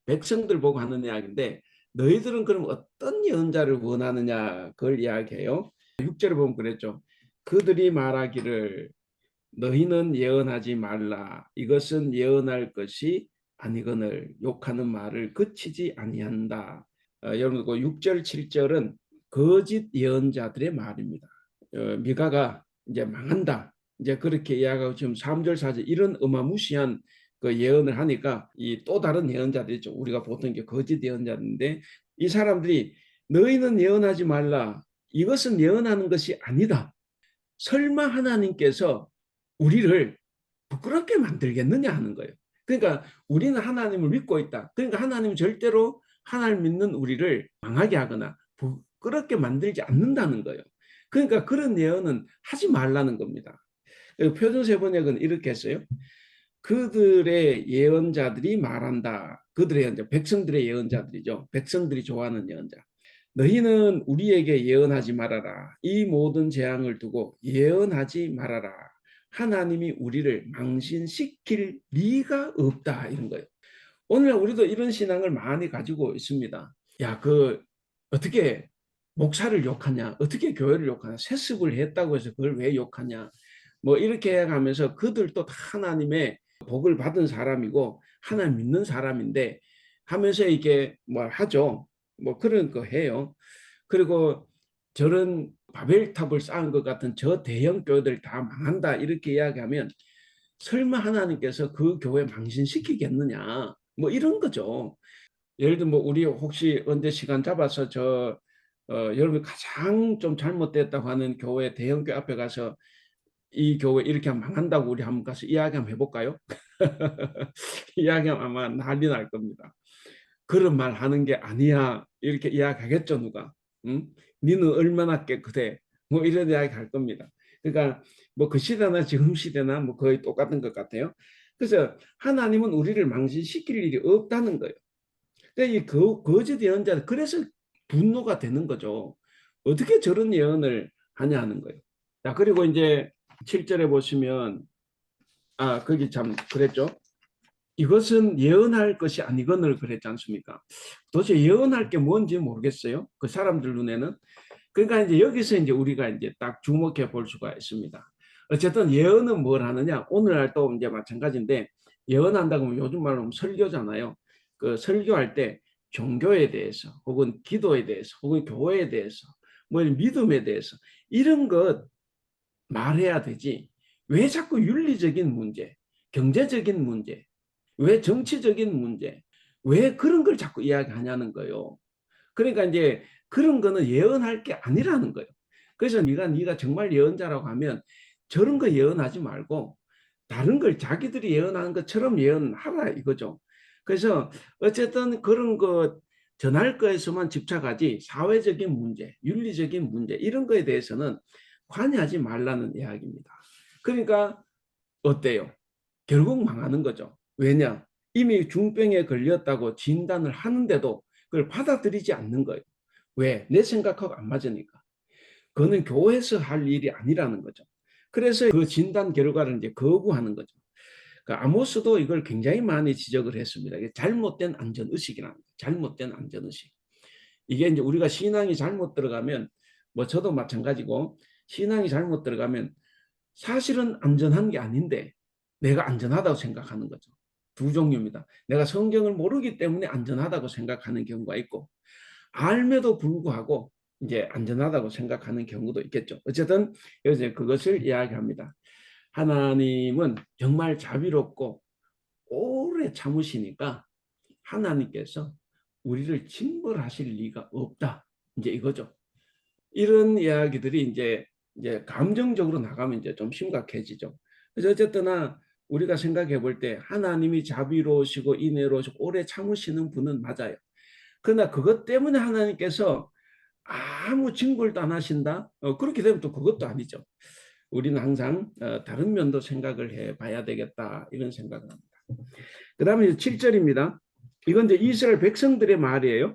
백성들 보고 하는 이야기인데 너희들은 그럼 어떤 예언자를 원하느냐 그걸 이야기해요. 6절에 보면 그랬죠. 그들이 말하기를 너희는 예언하지 말라. 이것은 예언할 것이 아니거늘 욕하는 말을 그치지 아니한다. 여러분 그 6절 7절은 거짓 예언자들의 말입니다. 미가가 이제 망한다. 이제 그렇게 이야기하고 지금 3절 4절 이런 어마무시한 그 예언을 하니까 이 또 다른 예언자들이죠. 우리가 보통 게 거짓 예언자인데 이 사람들이 너희는 예언하지 말라. 이것은 예언하는 것이 아니다. 설마 하나님께서 우리를 부끄럽게 만들겠느냐 하는 거예요. 그러니까 우리는 하나님을 믿고 있다. 그러니까 하나님은 절대로 하나님 믿는 우리를 망하게 하거나 부끄럽게 만들지 않는다는 거예요. 그러니까 그런 예언은 하지 말라는 겁니다. 표준세 번역은 이렇게 했어요. 그들의 예언자들이 말한다. 그들의 예언자, 백성들의 예언자들이죠. 백성들이 좋아하는 예언자. 너희는 우리에게 예언하지 말아라. 이 모든 재앙을 두고 예언하지 말아라. 하나님이 우리를 망신시킬 리가 없다. 이런 거예요. 오늘날 우리도 이런 신앙을 많이 가지고 있습니다. 야, 어떻게 목사를 욕하냐? 어떻게 교회를 욕하냐? 세습을 했다고 해서 그걸 왜 욕하냐? 뭐 이렇게 해가면서 그들도 다 하나님의 복을 받은 사람이고 하나님 믿는 사람인데 하면서 이게 뭐 하죠. 뭐 그런 거 해요. 그리고 저런 바벨탑을 쌓은 것 같은 저 대형 교회들 다 망한다 이렇게 이야기하면 설마 하나님께서 그 교회 망신시키겠느냐 뭐 이런 거죠. 예를 들면 뭐 우리 혹시 언제 시간 잡아서 여러분이 가장 좀 잘못됐다고 하는 교회 대형 교회 앞에 가서 이 교회 이렇게 하면 망한다고 우리 한번 가서 이야기 한번 해볼까요? 이야기하면 아마 난리 날 겁니다. 그런 말 하는 게 아니야 이렇게 이야기하겠죠 누가. 응? 니는 얼마나 깨끗해 뭐 이런 이야기 할 겁니다. 그러니까 뭐 그 시대나 지금 시대나 뭐 거의 똑같은 것 같아요. 그래서 하나님은 우리를 망신시킬 일이 없다는 거예요. 이 거짓 예언자 그래서 분노가 되는 거죠. 어떻게 저런 예언을 하냐 하는 거예요. 자, 그리고 이제 7절에 보시면 거기 참 그랬죠. 이것은 예언할 것이 아니거늘 그랬지 않습니까? 도대체 예언할 게 뭔지 모르겠어요. 그 사람들 눈에는. 그러니까 이제 여기서 이제 우리가 이제 딱 주목해 볼 수가 있습니다. 어쨌든 예언은 뭘 하느냐? 오늘날 또 이제 마찬가지인데 예언한다고 하면 요즘 말로 설교잖아요. 그 설교할 때 종교에 대해서 혹은 기도에 대해서 혹은 교회에 대해서 뭐 믿음에 대해서 이런 것 말해야 되지. 왜 자꾸 윤리적인 문제, 경제적인 문제, 왜 정치적인 문제, 왜 그런 걸 자꾸 이야기하냐는 거예요. 그러니까 이제 그런 거는 예언할 게 아니라는 거예요. 그래서 네가 정말 예언자라고 하면 저런 거 예언하지 말고 다른 걸 자기들이 예언하는 것처럼 예언하라 이거죠. 그래서 어쨌든 그런 거 전할 거에서만 집착하지 사회적인 문제, 윤리적인 문제 이런 거에 대해서는 관여하지 말라는 이야기입니다. 그러니까 어때요? 결국 망하는 거죠. 왜냐? 이미 중병에 걸렸다고 진단을 하는데도 그걸 받아들이지 않는 거예요. 왜? 내 생각하고 안 맞으니까. 그거는 교회에서 할 일이 아니라는 거죠. 그래서 그 진단 결과를 이제 거부하는 거죠. 아모스도 이걸 굉장히 많이 지적을 했습니다. 이게 잘못된 안전의식이라는 거예요. 잘못된 안전의식. 이게 이제 우리가 신앙이 잘못 들어가면 뭐 저도 마찬가지고 신앙이 잘못 들어가면 사실은 안전한 게 아닌데 내가 안전하다고 생각하는 거죠. 두 종류입니다. 내가 성경을 모르기 때문에 안전하다고 생각하는 경우가 있고 알매도 불구하고 이제 안전하다고 생각하는 경우도 있겠죠. 어쨌든 여기서 그것을 이야기합니다. 하나님은 정말 자비롭고 오래 참으시니까 하나님께서 우리를 징벌하실 리가 없다. 이제 이거죠. 이런 이야기들이 이제 감정적으로 나가면 이제 좀 심각해지죠. 그래서 어쨌거나 우리가 생각해 볼 때 하나님이 자비로우시고 인애로우시고 오래 참으시는 분은 맞아요. 그러나 그것 때문에 하나님께서 아무 징벌도 안 하신다? 그렇게 되면 또 그것도 아니죠. 우리는 항상 다른 면도 생각을 해봐야 되겠다 이런 생각을 합니다. 그 다음에 7절입니다. 이건 이제 이스라엘 백성들의 말이에요.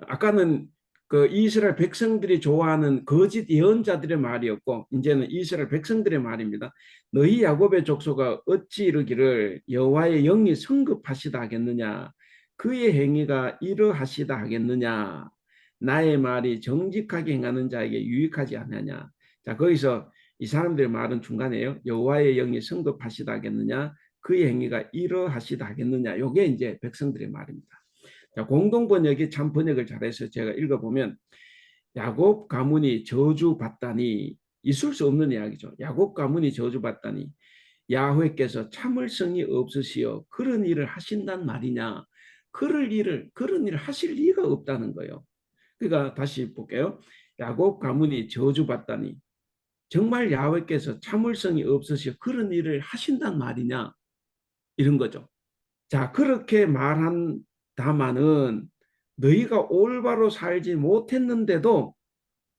아까는 그 이스라엘 백성들이 좋아하는 거짓 예언자들의 말이었고 이제는 이스라엘 백성들의 말입니다. 너희 야곱의 족속아 어찌 이르기를 여호와의 영이 성급하시다 하겠느냐 그의 행위가 이러하시다 하겠느냐 나의 말이 정직하게 행하는 자에게 유익하지 않느냐. 자 거기서 이 사람들의 말은 중간에요. 여호와의 영이 성급하시다 하겠느냐 그의 행위가 이러하시다 하겠느냐. 요게 이제 백성들의 말입니다. 자, 공동 번역이 참 번역을 잘해서 제가 읽어보면 야곱 가문이 저주받다니, 있을 수 없는 이야기죠. 야곱 가문이 저주받다니 야훼께서 참을성이 없으시어 그런 일을 하신단 말이냐. 그런 일을 하실 리가 없다는 거예요. 그러니까 다시 볼게요. 야곱 가문이 저주받다니 정말 야훼께서 참을성이 없으시어 그런 일을 하신단 말이냐, 이런 거죠. 자, 그렇게 말한 다마는 너희가 올바로 살지 못했는데도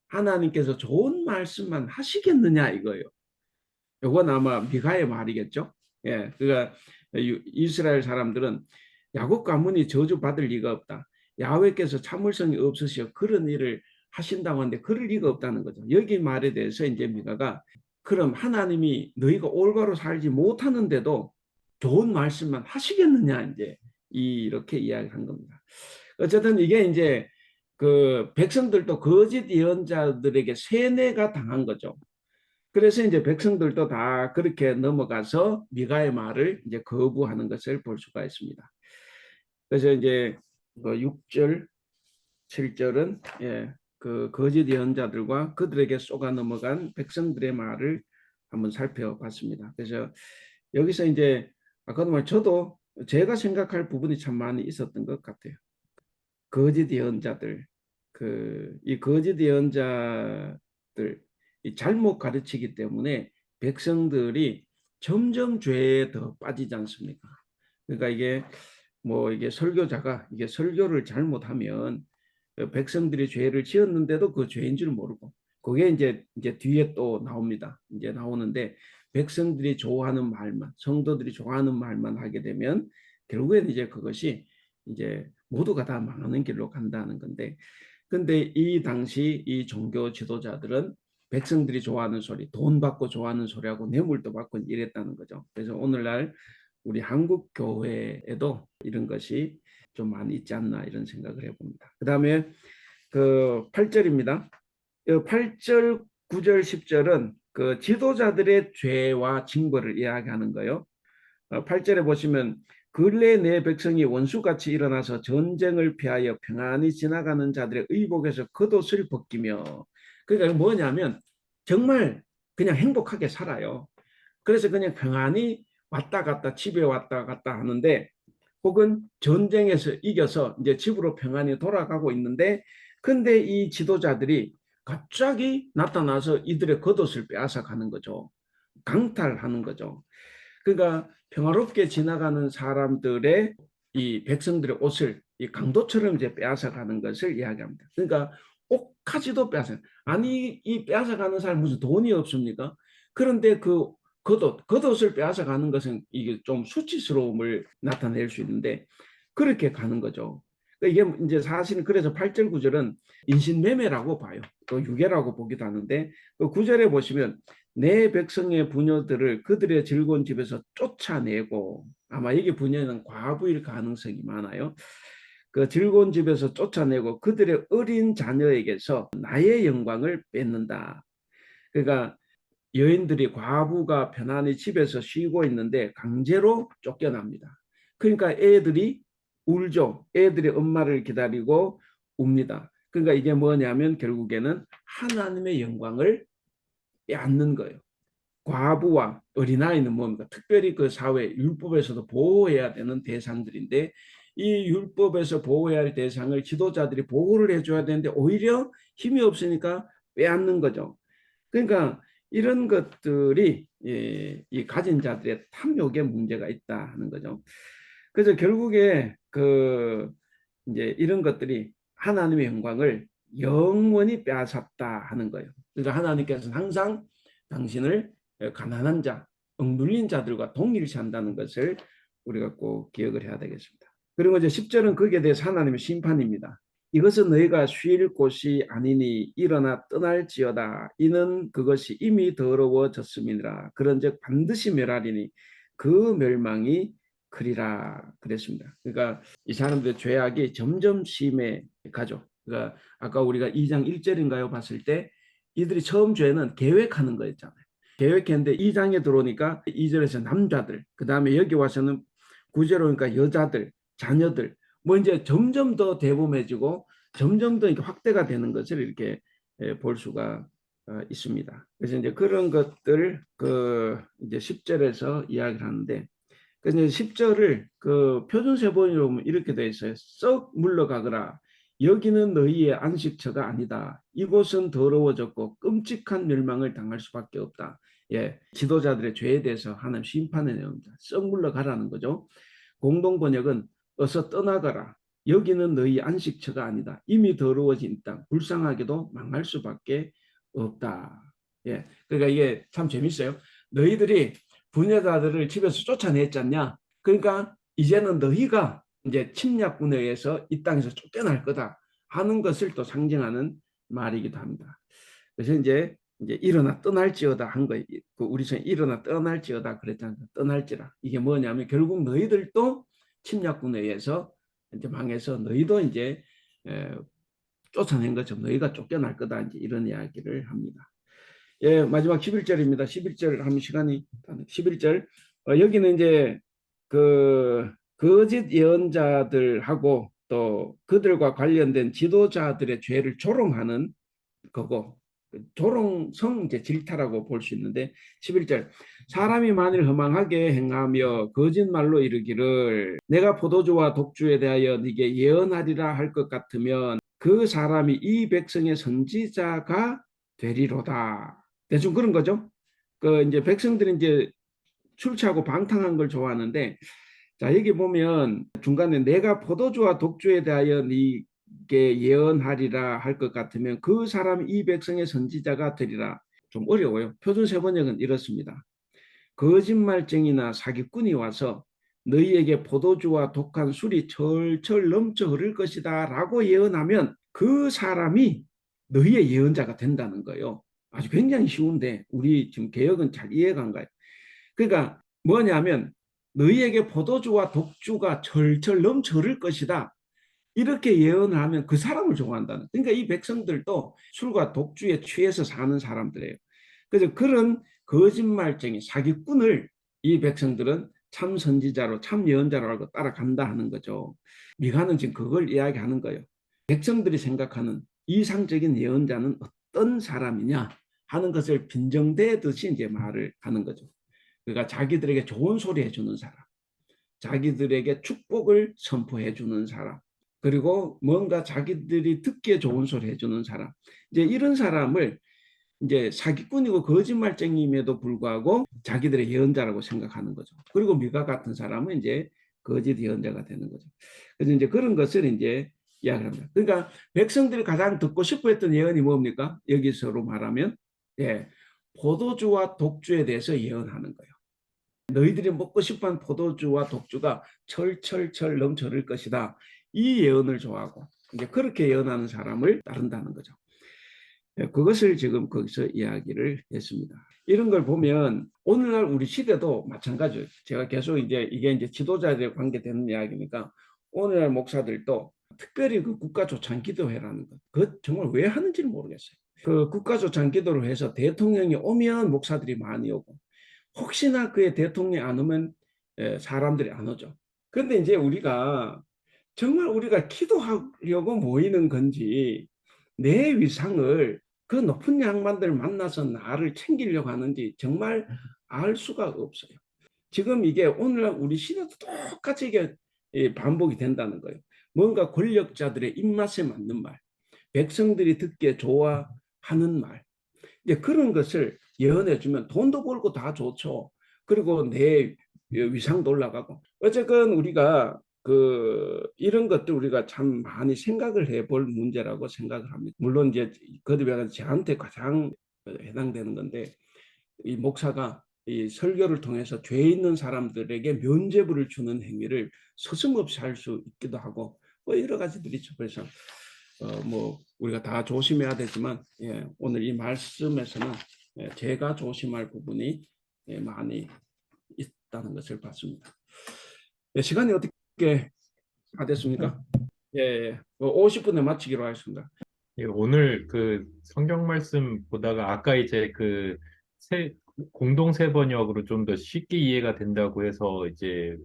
하나님께서 좋은 말씀만 하시겠느냐 이거예요. 이건 아마 미가의 말이겠죠. 예, 그러니까 이스라엘 사람들은 야곱 가문이 저주받을 리가 없다. 야훼께서 참을성이 없으시어 그런 일을 하신다고 하는데 그럴 리가 없다는 거죠. 여기 말에 대해서 이제 미가가 그럼 하나님이 너희가 올바로 살지 못하는데도 좋은 말씀만 하시겠느냐 이제 이렇게 이야기한 겁니다. 어쨌든 이게 이제 그 백성들도 거짓 예언자들에게 세뇌가 당한 거죠. 그래서 이제 백성들도 다 그렇게 넘어가서 미가의 말을 이제 거부하는 것을 볼 수가 있습니다. 그래서 이제 6절, 7절은 그 거짓 예언자들과 그들에게 쏘가 넘어간 백성들의 말을 한번 살펴봤습니다. 그래서 여기서 이제 아까도 말 저도 제가 생각할 부분이 참 많이 있었던 것 같아요. 거짓 예언자들, 이 거짓 예언자들 이 잘못 가르치기 때문에 백성들이 점점 죄에 더 빠지지 않습니까? 그러니까 이게 이게 설교자가 이게 설교를 잘못하면 백성들이 죄를 지었는데도 그 죄인 줄 모르고 그게 이제 뒤에 또 나옵니다. 이제 나오는데 백성들이 좋아하는 말만, 성도들이 좋아하는 말만 하게 되면 결국엔 이제 그것이 이제 모두가 다 망하는 길로 간다는 건데, 근데 이 당시 이 종교 지도자들은 백성들이 좋아하는 소리, 돈 받고 좋아하는 소리하고 뇌물도 받고 이랬다는 거죠. 그래서 오늘날 우리 한국 교회에도 이런 것이 좀 많이 있지 않나 이런 생각을 해봅니다. 그 다음에 그 8절입니다. 8절, 9절, 10절은 그 지도자들의 죄와 징벌을 이야기하는 거예요. 8절에 보시면 근래 내 백성이 원수같이 일어나서 전쟁을 피하여 평안히 지나가는 자들의 의복에서 겉옷을 벗기며, 그러니까 뭐냐면 정말 그냥 행복하게 살아요. 그래서 그냥 평안히 왔다 갔다 집에 왔다 갔다 하는데, 혹은 전쟁에서 이겨서 이제 집으로 평안히 돌아가고 있는데, 근데 이 지도자들이 갑자기 나타나서 이들의 겉옷을 빼앗아 가는 거죠. 강탈하는 거죠. 그러니까 평화롭게 지나가는 사람들의 이 백성들의 옷을 이 강도처럼 이제 빼앗아 가는 것을 이야기합니다. 그러니까 옷까지도 빼앗아. 아니 이 빼앗아 가는 사람 무슨 돈이 없습니까? 그런데 그 겉옷을 빼앗아 가는 것은 이게 좀 수치스러움을 나타낼 수 있는데 그렇게 가는 거죠. 이게 이제 사실은 그래서 8절 9절은 인신매매라고 봐요. 또 유괴라고 보기도 하는데 그 9절에 보시면 내 백성의 부녀들을 그들의 즐거운 집에서 쫓아내고, 아마 이게 부녀는 과부일 가능성이 많아요. 그 즐거운 집에서 쫓아내고 그들의 어린 자녀에게서 나의 영광을 뺏는다. 그러니까 여인들이 과부가 편안히 집에서 쉬고 있는데 강제로 쫓겨납니다. 그러니까 애들이 울죠. 애들이 엄마를 기다리고 웁니다. 그러니까 이게 뭐냐면 결국에는 하나님의 영광을 빼앗는 거예요. 과부와 어린아이는 뭡니까? 특별히 그 사회 율법에서도 보호해야 되는 대상들인데 이 율법에서 보호해야 할 대상을 지도자들이 보호를 해줘야 되는데 오히려 힘이 없으니까 빼앗는 거죠. 그러니까 이런 것들이 이 가진 자들의 탐욕에 문제가 있다 하는 거죠. 그래서 결국에 이제 이런 것들이 하나님의 영광을 영원히 빼앗았다 하는 거예요. 그러니까 하나님께서는 항상 당신을 가난한 자, 억눌린 자들과 동일시 한다는 것을 우리가 꼭 기억을 해야 되겠습니다. 그리고 이제 10절은 거기에 대해서 하나님의 심판입니다. 이것은 너희가 쉴 곳이 아니니 일어나 떠날지어다. 이는 그것이 이미 더러워졌음이니라. 그런즉 반드시 멸하리니 그 멸망이 크리라 그랬습니다. 그러니까 이 사람들의 죄악이 점점 심해 가죠. 그러니까 아까 우리가 2장 1절인가요 봤을 때 이들이 처음 죄는 계획하는 거였잖아요. 계획했는데 2장에 들어오니까 2절에서 남자들, 그 다음에 여기 와서는 9절에 오니까 여자들, 자녀들, 뭐 이제 점점 더 대범해지고 점점 더 이렇게 확대가 되는 것을 이렇게 볼 수가 있습니다. 그래서 이제 그런 것들 그 이제 10절에서 이야기를 하는데, 그래서 이제 10절을 그 표준세번역으로 보면 이렇게 돼 있어요. 썩 물러가거라. 여기는 너희의 안식처가 아니다. 이곳은 더러워졌고 끔찍한 멸망을 당할 수밖에 없다. 예, 지도자들의 죄에 대해서 하나님 심판의 내용입니다. 썩 물러가라는 거죠. 공동 번역은 어서 떠나가라. 여기는 너희 안식처가 아니다. 이미 더러워진 땅, 불쌍하게도 망할 수밖에 없다. 예, 그러니까 이게 참 재밌어요. 너희들이 분야자들을 집에서 쫓아냈잖냐. 그러니까 이제는 너희가 이제 침략군에 의해서 이 땅에서 쫓겨날 거다 하는 것을 또 상징하는 말이기도 합니다. 그래서 이제 일어나 떠날지어다 한 거예요. 그 우리 선 일어나 떠날지어다 그랬잖아요. 떠날지라. 이게 뭐냐면 결국 너희들도 침략군에 의해서 이제 망해서 너희도 이제 쫓아낸 것처럼 너희가 쫓겨날 거다 이제 이런 이야기를 합니다. 예, 마지막 11절입니다. 11절 하면 시간이 11절. 여기는 이제 그 거짓 예언자들하고 또 그들과 관련된 지도자들의 죄를 조롱하는 거고, 조롱성 이제 질타라고 볼 수 있는데 11절 사람이 만일 허망하게 행하며 거짓말로 이르기를 내가 포도주와 독주에 대하여 네게 예언하리라 할 것 같으면 그 사람이 이 백성의 선지자가 되리로다. 대충 그런 거죠. 그 이제 백성들이 이제 술 취하고 방탕한 걸 좋아하는데, 자 여기 보면 중간에 내가 포도주와 독주에 대하여 네게 예언하리라 할 것 같으면 그 사람이 이 백성의 선지자가 되리라. 좀 어려워요. 표준 세번역은 이렇습니다. 거짓말쟁이나 사기꾼이 와서 너희에게 포도주와 독한 술이 철철 넘쳐 흐를 것이다 라고 예언하면 그 사람이 너희의 예언자가 된다는 거예요. 아주 굉장히 쉬운데 우리 지금 개혁은 잘 이해가 안 가요. 그러니까 뭐냐면 너희에게 포도주와 독주가 철철 넘쳐 흐를 것이다. 이렇게 예언을 하면 그 사람을 좋아한다는. 그러니까 이 백성들도 술과 독주에 취해서 사는 사람들이에요. 그래서 그런 거짓말쟁이 사기꾼을 이 백성들은 참 선지자로 참 예언자로 알고 따라간다 하는 거죠. 미가는 지금 그걸 이야기하는 거예요. 백성들이 생각하는 이상적인 예언자는 어떤 사람이냐 하는 것을 빈정대듯이 이제 말을 하는 거죠. 그러니까 자기들에게 좋은 소리 해주는 사람, 자기들에게 축복을 선포해 주는 사람, 그리고 뭔가 자기들이 듣기에 좋은 소리 해주는 사람, 이제 이런 사람을 이제 사기꾼이고 거짓말쟁이임에도 불구하고 자기들의 예언자라고 생각하는 거죠. 그리고 미가 같은 사람은 이제 거짓 예언자가 되는 거죠. 그래서 이제 그런 것을 이제 이야기합니다. 그러니까 백성들이 가장 듣고 싶어 했던 예언이 뭡니까? 여기서로 말하면 예, 포도주와 독주에 대해서 예언하는 거예요. 너희들이 먹고 싶어하는 포도주와 독주가 철철철 넘쳐 흐를 것이다. 이 예언을 좋아하고 이제 그렇게 예언하는 사람을 따른다는 거죠. 그것을 지금 거기서 이야기를 했습니다. 이런 걸 보면 오늘날 우리 시대도 마찬가지예요. 제가 계속 이제 이게 이제 지도자들에 관계되는 이야기니까 오늘날 목사들도 특별히 그 국가조찬 기도회라는 것, 그 정말 왜 하는지는 모르겠어요. 그 국가조찬 기도를 해서 대통령이 오면 목사들이 많이 오고 혹시나 그의 대통령이 안 오면 사람들이 안 오죠. 그런데 이제 우리가 정말 우리가 기도하려고 모이는 건지 내 위상을 그 높은 양반들 만나서 나를 챙기려고 하는지 정말 알 수가 없어요. 지금 이게 오늘날 우리 시대도 똑같이 이게 반복이 된다는 거예요. 뭔가 권력자들의 입맛에 맞는 말, 백성들이 듣기에 좋아하는 말, 이제 그런 것을 예언해 주면 돈도 벌고 다 좋죠. 그리고 내 위상도 올라가고. 어쨌건 우리가 이런 것들 우리가 참 많이 생각을 해볼 문제라고 생각을 합니다. 물론 이제 거듭에 저한테 가장 해당되는 건데 이 목사가 이 설교를 통해서 죄 있는 사람들에게 면죄부를 주는 행위를 서슴없이 할 수 있기도 하고 뭐 여러 가지들이 있죠. 그래서 뭐 우리가 다 조심해야 되지만 오늘 이 말씀에서는 제가 조심할 부분이 많이 있다는 것을 봤습니다. 시간이 어떻게 다 됐습니까? 예, 50분에 마치기로 하겠습니다. 예, 오늘 그 성경 말씀 보다가 아까 이제 그 세, 공동 세번역으로 좀 더 쉽게 이해가 된다고 해서 이제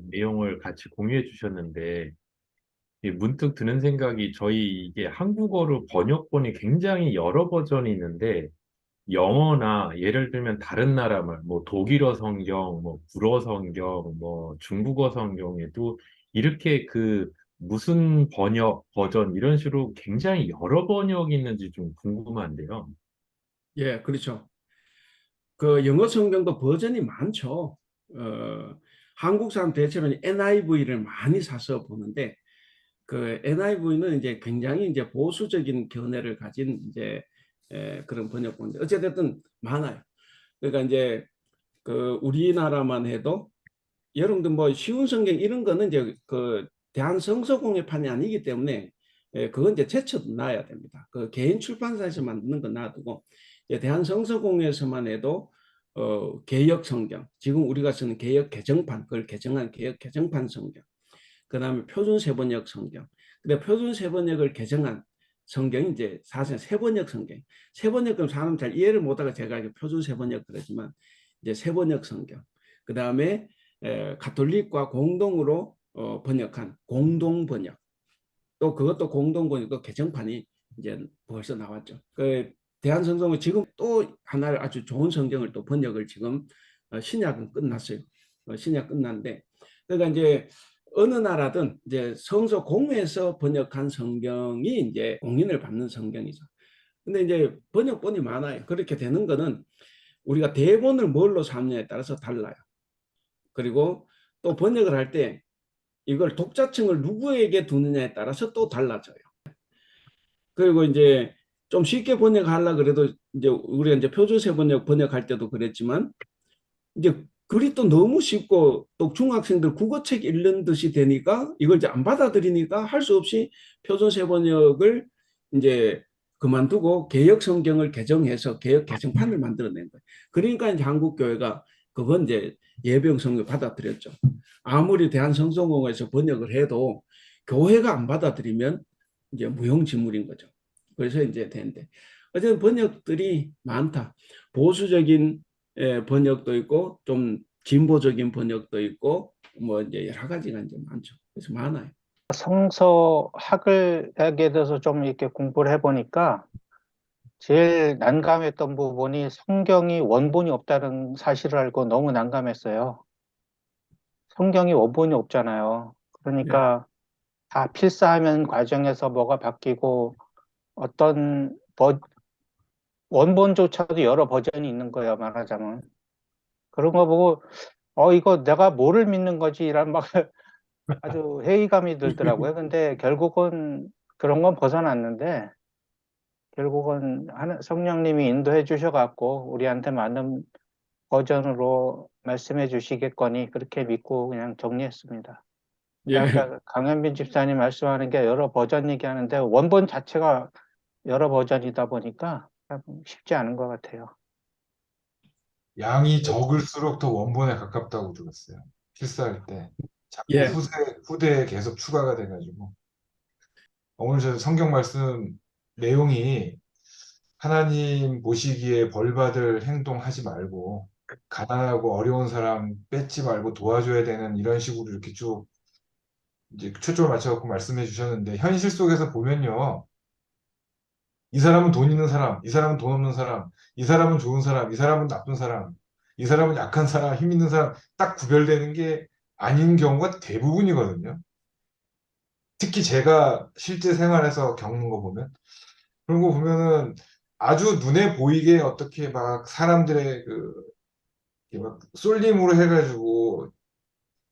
내용을 같이 공유해 주셨는데 문득 드는 생각이 저희 이게 한국어로 번역본이 굉장히 여러 버전이 있는데 영어나 예를 들면 다른 나라 말, 뭐 독일어 성경, 뭐 불어 성경, 뭐 중국어 성경에도 이렇게 그 무슨 번역 버전 이런 식으로 굉장히 여러 번역이 있는지 좀 궁금한데요. 예, 그렇죠. 그 영어 성경도 버전이 많죠. 한국 사람 대체로 NIV를 많이 사서 보는데 그 NIV는 이제 굉장히 이제 보수적인 견해를 가진 이제 그런 번역본인데 어찌됐든 많아요. 그러니까 이제 그 우리나라만 해도 여러분들 뭐 쉬운 성경 이런 거는 이제 그 대한성서공회판이 아니기 때문에 그건 이제 제쳐놔야 됩니다. 그 개인 출판사에서 만드는 건 놔두고 이제 대한성서공회에서만 해도 개역 성경, 지금 우리가 쓰는 개역 개정판, 그걸 개정한 개역 개정판 성경, 그다음에 표준 세번역 성경, 근데 표준 세번역을 개정한 성경이 이제 사실 세번역 성경, 세번역은 사람 잘 이해를 못하고 제가 표준 세번역 그러지만 이제 세번역 성경, 그다음에 가톨릭과 공동으로 번역한 공동 번역, 또 그것도 공동 번역, 또 개정판이 이제 벌써 나왔죠. 그 대한성경은 지금 또 하나를 아주 좋은 성경을 또 번역을 지금 신약은 끝났어요. 신약 끝났는데 그러니까 이제 어느 나라든 이제 성서 공회에서 번역한 성경이 이제 공인을 받는 성경이죠. 근데 이제 번역본이 많아요. 그렇게 되는 거는 우리가 대본을 뭘로 삼느냐에 따라서 달라요. 그리고 또 번역을 할 때 이걸 독자층을 누구에게 두느냐에 따라서 또 달라져요. 그리고 이제 좀 쉽게 번역하려 그래도 이제 우리가 이제 표준세 번역할 때도 그랬지만 이제 글이 또 너무 쉽고 또 중학생들 국어책 읽는 듯이 되니까 이걸 이제 안 받아들이니까 할 수 없이 표준세 번역을 이제 그만두고 개역 성경을 개정해서 개역 개정판을 만들어낸 거예요. 그러니까 이제 한국 교회가 그건 이제 예배용 성경 받아들였죠. 아무리 대한성서공회에서 번역을 해도 교회가 안 받아들이면 이제 무용지물인 거죠. 그래서 이제 되는데 어쨌든 번역들이 많다. 보수적인 번역도 있고 좀 진보적인 번역도 있고 뭐 이제 여러 가지가 이제 많죠. 그래서 많아요. 성서학에 대해서 좀 이렇게 공부를 해보니까 제일 난감했던 부분이 성경이 원본이 없다는 사실을 알고 너무 난감했어요. 성경이 원본이 없잖아요. 예. 그러니까 다 필사하면 과정에서 뭐가 바뀌고 어떤 원본조차도 여러 버전이 있는 거예요, 말하자면. 그런 거 보고 이거 내가 뭐를 믿는 거지? 이런 막 아주 회의감이 들더라고요. 근데 결국은 그런 건 벗어났는데 결국은 성령님이 인도해 주셔갖고 우리한테 맞는 버전으로 말씀해 주시겠거니 그렇게 믿고 그냥 정리했습니다. 예. 아까 강현빈 집사님 말씀하는 게 여러 버전 얘기하는데 원본 자체가 여러 버전이다 보니까 쉽지 않은 것 같아요. 양이 적을수록 더 원본에 가깝다고 들었어요. 필사할 때. 자꾸 예. 후대에 계속 추가가 돼가지고. 오늘 저 성경 말씀 내용이 하나님 보시기에 벌받을 행동하지 말고, 가난하고 어려운 사람 뺏지 말고 도와줘야 되는 이런 식으로 이렇게 쭉 이제 초점을 맞춰갖고 말씀해 주셨는데, 현실 속에서 보면요. 이 사람은 돈 있는 사람, 이 사람은 돈 없는 사람, 이 사람은 좋은 사람, 이 사람은 나쁜 사람, 이 사람은 약한 사람, 힘 있는 사람, 딱 구별되는 게 아닌 경우가 대부분이거든요. 특히 제가 실제 생활에서 겪는 거 보면, 그런 거 보면은 아주 눈에 보이게 어떻게 막 사람들의 이렇게 막 쏠림으로 해가지고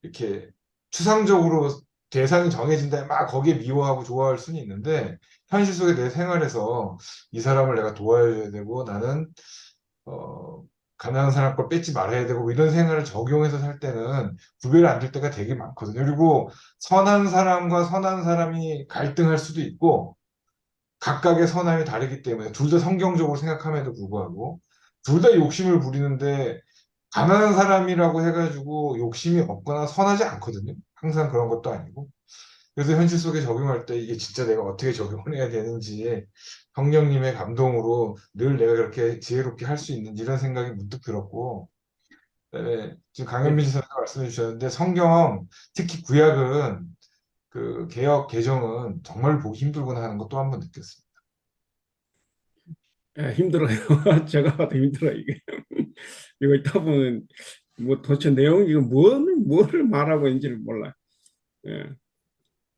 이렇게 추상적으로 대상이 정해진다 막 거기에 미워하고 좋아할 수는 있는데 현실 속에 내 생활에서 이 사람을 내가 도와줘야 되고 나는 어, 가난한 사람 걸 뺏지 말아야 되고 뭐 이런 생각을 적용해서 살 때는 구별이 안 될 때가 되게 많거든요. 그리고 선한 사람과 선한 사람이 갈등할 수도 있고 각각의 선함이 다르기 때문에 둘 다 성경적으로 생각함에도 불구하고 둘 다 욕심을 부리는데 가난한 사람이라고 해가지고 욕심이 없거나 선하지 않거든요. 항상 그런 것도 아니고. 그래서 현실 속에 적용할 때 이게 진짜 내가 어떻게 적용을 해야 되는지 성령님의 감동으로 늘 내가 그렇게 지혜롭게 할 수 있는지 이런 생각이 문득 들었고, 그다음에 지금 강현민 지사가 말씀해 주셨는데 성경 특히 구약은 그 개역 개정은 정말 보기 힘들구나 하는 거 또 한 번 느꼈습니다. 예, 힘들어요. 제가 봐도 힘들어요, 이게. 이거 읽다 보면 뭐 도대체 내용이 이거 뭐를 말하고 있는지를 몰라요. 예.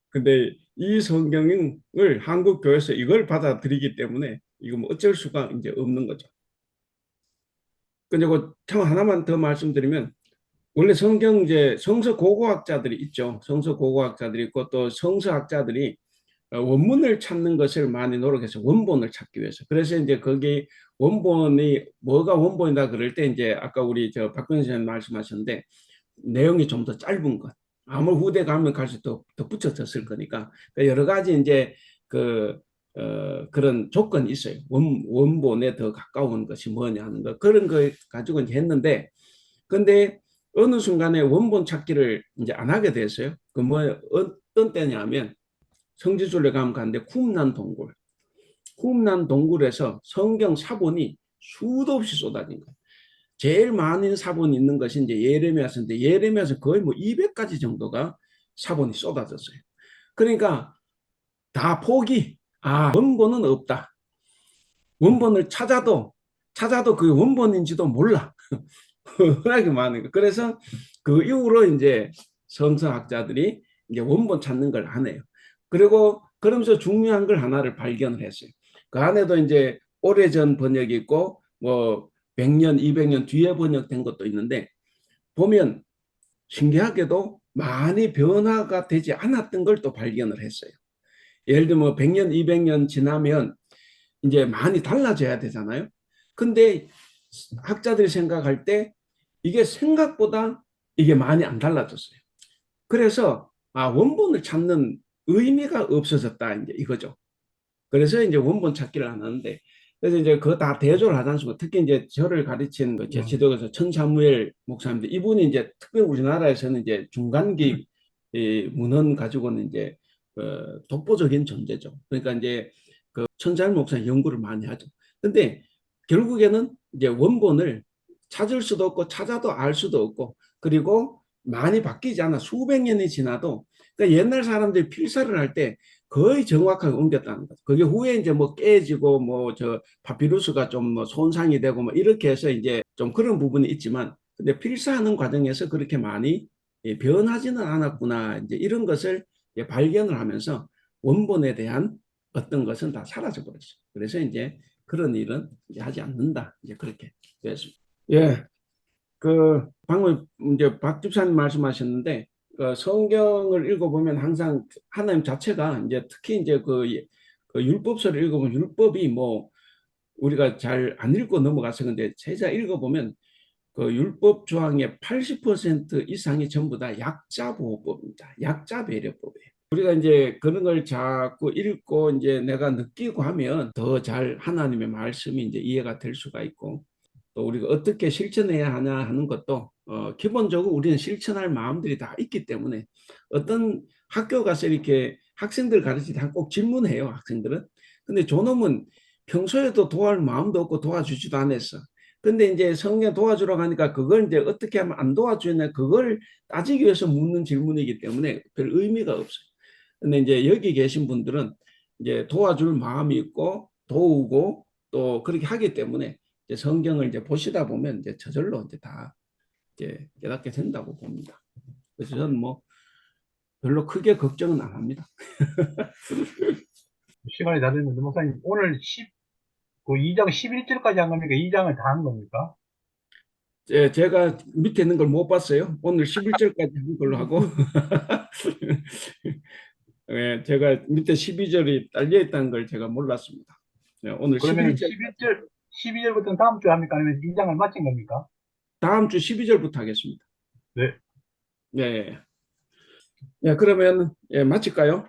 근데 이 성경을 한국 교회에서 이걸 받아들이기 때문에 이거 뭐 어쩔 수가 이제 없는 거죠. 그리고 참 하나만 더 말씀드리면 원래 성경 이제 성서 고고학자들이 있죠. 성서 고고학자들이 있고 또 성서학자들이 원문을 찾는 것을 많이 노력해서 원본을 찾기 위해서. 그래서 이제 거기 원본이 뭐가 원본이다 그럴 때 이제 아까 우리 저 박근혜 선생님 말씀하셨는데 내용이 좀 더 짧은 것. 아무 후대 가면 갈수록 더 붙여졌을 거니까 그러니까 여러 가지 이제 그 그런 조건이 있어요. 원본에 더 가까운 것이 뭐냐 하는 거 그런 거 가지고 이제 했는데 근데 어느 순간에 원본 찾기를 이제 안 하게 됐어요. 그 뭐 어떤 때냐면 성지순례 가면 가는데 쿰난 동굴에서 성경 사본이 수도 없이 쏟아진 거예요. 제일 많은 사본이 있는 것이 이제 예레미야서인데 예레미야서 거의 뭐 200가지 정도가 사본이 쏟아졌어요. 그러니까 다 포기. 원본은 없다. 원본을 찾아도 그게 원본인지도 몰라. 워낙에 많은 거. 그래서 그 이후로 이제 성서학자들이 이제 원본 찾는 걸 안 해요. 그리고 그러면서 중요한 걸 하나를 발견을 했어요. 그 안에도 이제 오래전 번역이 있고 뭐 100년, 200년 뒤에 번역된 것도 있는데 보면 신기하게도 많이 변화가 되지 않았던 걸 또 발견을 했어요. 예를 들면 뭐 100년, 200년 지나면 이제 많이 달라져야 되잖아요. 근데 학자들이 생각할 때 이게 생각보다 이게 많이 안 달라졌어요. 그래서 원본을 찾는 의미가 없어졌다 이제 이거죠. 그래서 이제 원본 찾기를 안 하는데 그래서 이제 그거 다 대조를 하지 않습니까? 특히 이제 저를 가르친 제 지도교사 천사무엘 목사님들 이분이 이제 특별히 우리나라에서는 이제 중간기 문헌 가지고는 이제 독보적인 존재죠. 그러니까 이제 그 천사무엘 목사 연구를 많이 하죠. 근데 결국에는 이제 원본을 찾을 수도 없고 찾아도 알 수도 없고 그리고 많이 바뀌지 않아 수백 년이 지나도 그러니까 옛날 사람들이 필사를 할 때 거의 정확하게 옮겼다는 거죠. 그게 후에 이제 뭐 깨지고 뭐 저 파피루스가 좀 뭐 손상이 되고 뭐 이렇게 해서 이제 좀 그런 부분이 있지만 근데 필사하는 과정에서 그렇게 많이 변하지는 않았구나 이제 이런 것을 발견을 하면서 원본에 대한 어떤 것은 다 사라져 버렸어요. 그래서 이제 그런 일은 이제 하지 않는다 이제 그렇게 되었습니다. 예, 그 방금 이제 박 집사님 말씀하셨는데 성경을 읽어보면 항상 하나님 자체가 이제 특히 이제 그 율법서를 읽어보면 율법이 뭐 우리가 잘 안 읽고 넘어가서 근데 제자 읽어보면 그 율법 조항의 80% 이상이 전부 다 약자 보호법입니다. 약자 배려법이에요. 우리가 이제 그런 걸 자꾸 읽고 이제 내가 느끼고 하면 더 잘 하나님의 말씀이 이제 이해가 될 수가 있고 또 우리가 어떻게 실천해야 하냐 하는 것도 기본적으로 우리는 실천할 마음들이 다 있기 때문에 어떤 학교 가서 이렇게 학생들 가르칠 때 꼭 질문해요 학생들은. 근데 저놈은 평소에도 도와할 마음도 없고 도와주지도 않았어. 근데 이제 성경 도와주러 가니까 그걸 이제 어떻게 하면 안 도와주냐 그걸 따지기 위해서 묻는 질문이기 때문에 별 의미가 없어요. 근데 이제 여기 계신 분들은 이제 도와줄 마음이 있고 도우고 또 그렇게 하기 때문에 이제 성경을 이제 보시다 보면 이제 저절로 이제 다 이제 깨닫게 된다고 봅니다. 그래서 저는 뭐 별로 크게 걱정은 안 합니다. 시간이 다 됐는데, 목사님, 오늘 2장 11절까지 한 겁니까? 2장을 다 한 겁니까? 제가 밑에 있는 걸 못 봤어요. 오늘 11절까지 한 걸로 하고 예, 제가 밑에 12절이 딸려 있다는 걸 제가 몰랐습니다. 오늘 그러면 11절 12절부터는 다음 주에 합니까? 아니면 2장을 마친 겁니까? 다음 주 12절부터 하겠습니다. 네. 예, 예, 그러면 예, 마칠까요?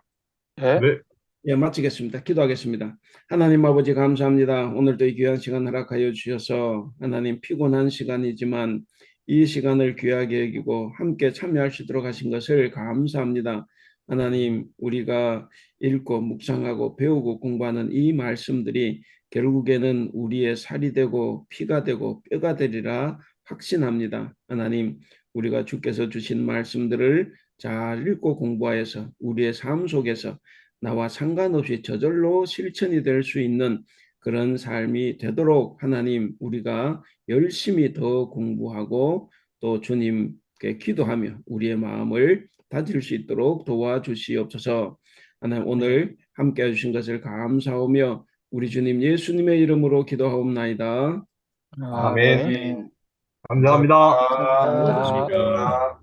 예? 네. 예, 마치겠습니다. 기도하겠습니다. 하나님 아버지 감사합니다. 오늘도 이 귀한 시간 허락하여 주셔서 하나님 피곤한 시간이지만 이 시간을 귀하게 여기고 함께 참여할 수 있도록 하신 것을 감사합니다. 하나님, 우리가 읽고 묵상하고 배우고 공부하는 이 말씀들이 결국에는 우리의 살이 되고 피가 되고 뼈가 되리라 확신합니다. 하나님, 우리가 주께서 주신 말씀들을 잘 읽고 공부하여서 우리의 삶 속에서 나와 상관없이 저절로 실천이 될 수 있는 그런 삶이 되도록 하나님, 우리가 열심히 더 공부하고 또 주님께 기도하며 우리의 마음을 다질 수 있도록 도와주시옵소서. 하나님, 오늘 함께 해주신 것을 감사하며 우리 주님 예수님의 이름으로 기도하옵나이다. 아멘. 아멘. 감사합니다. 감사합니다. 감사합니다. 감사합니다.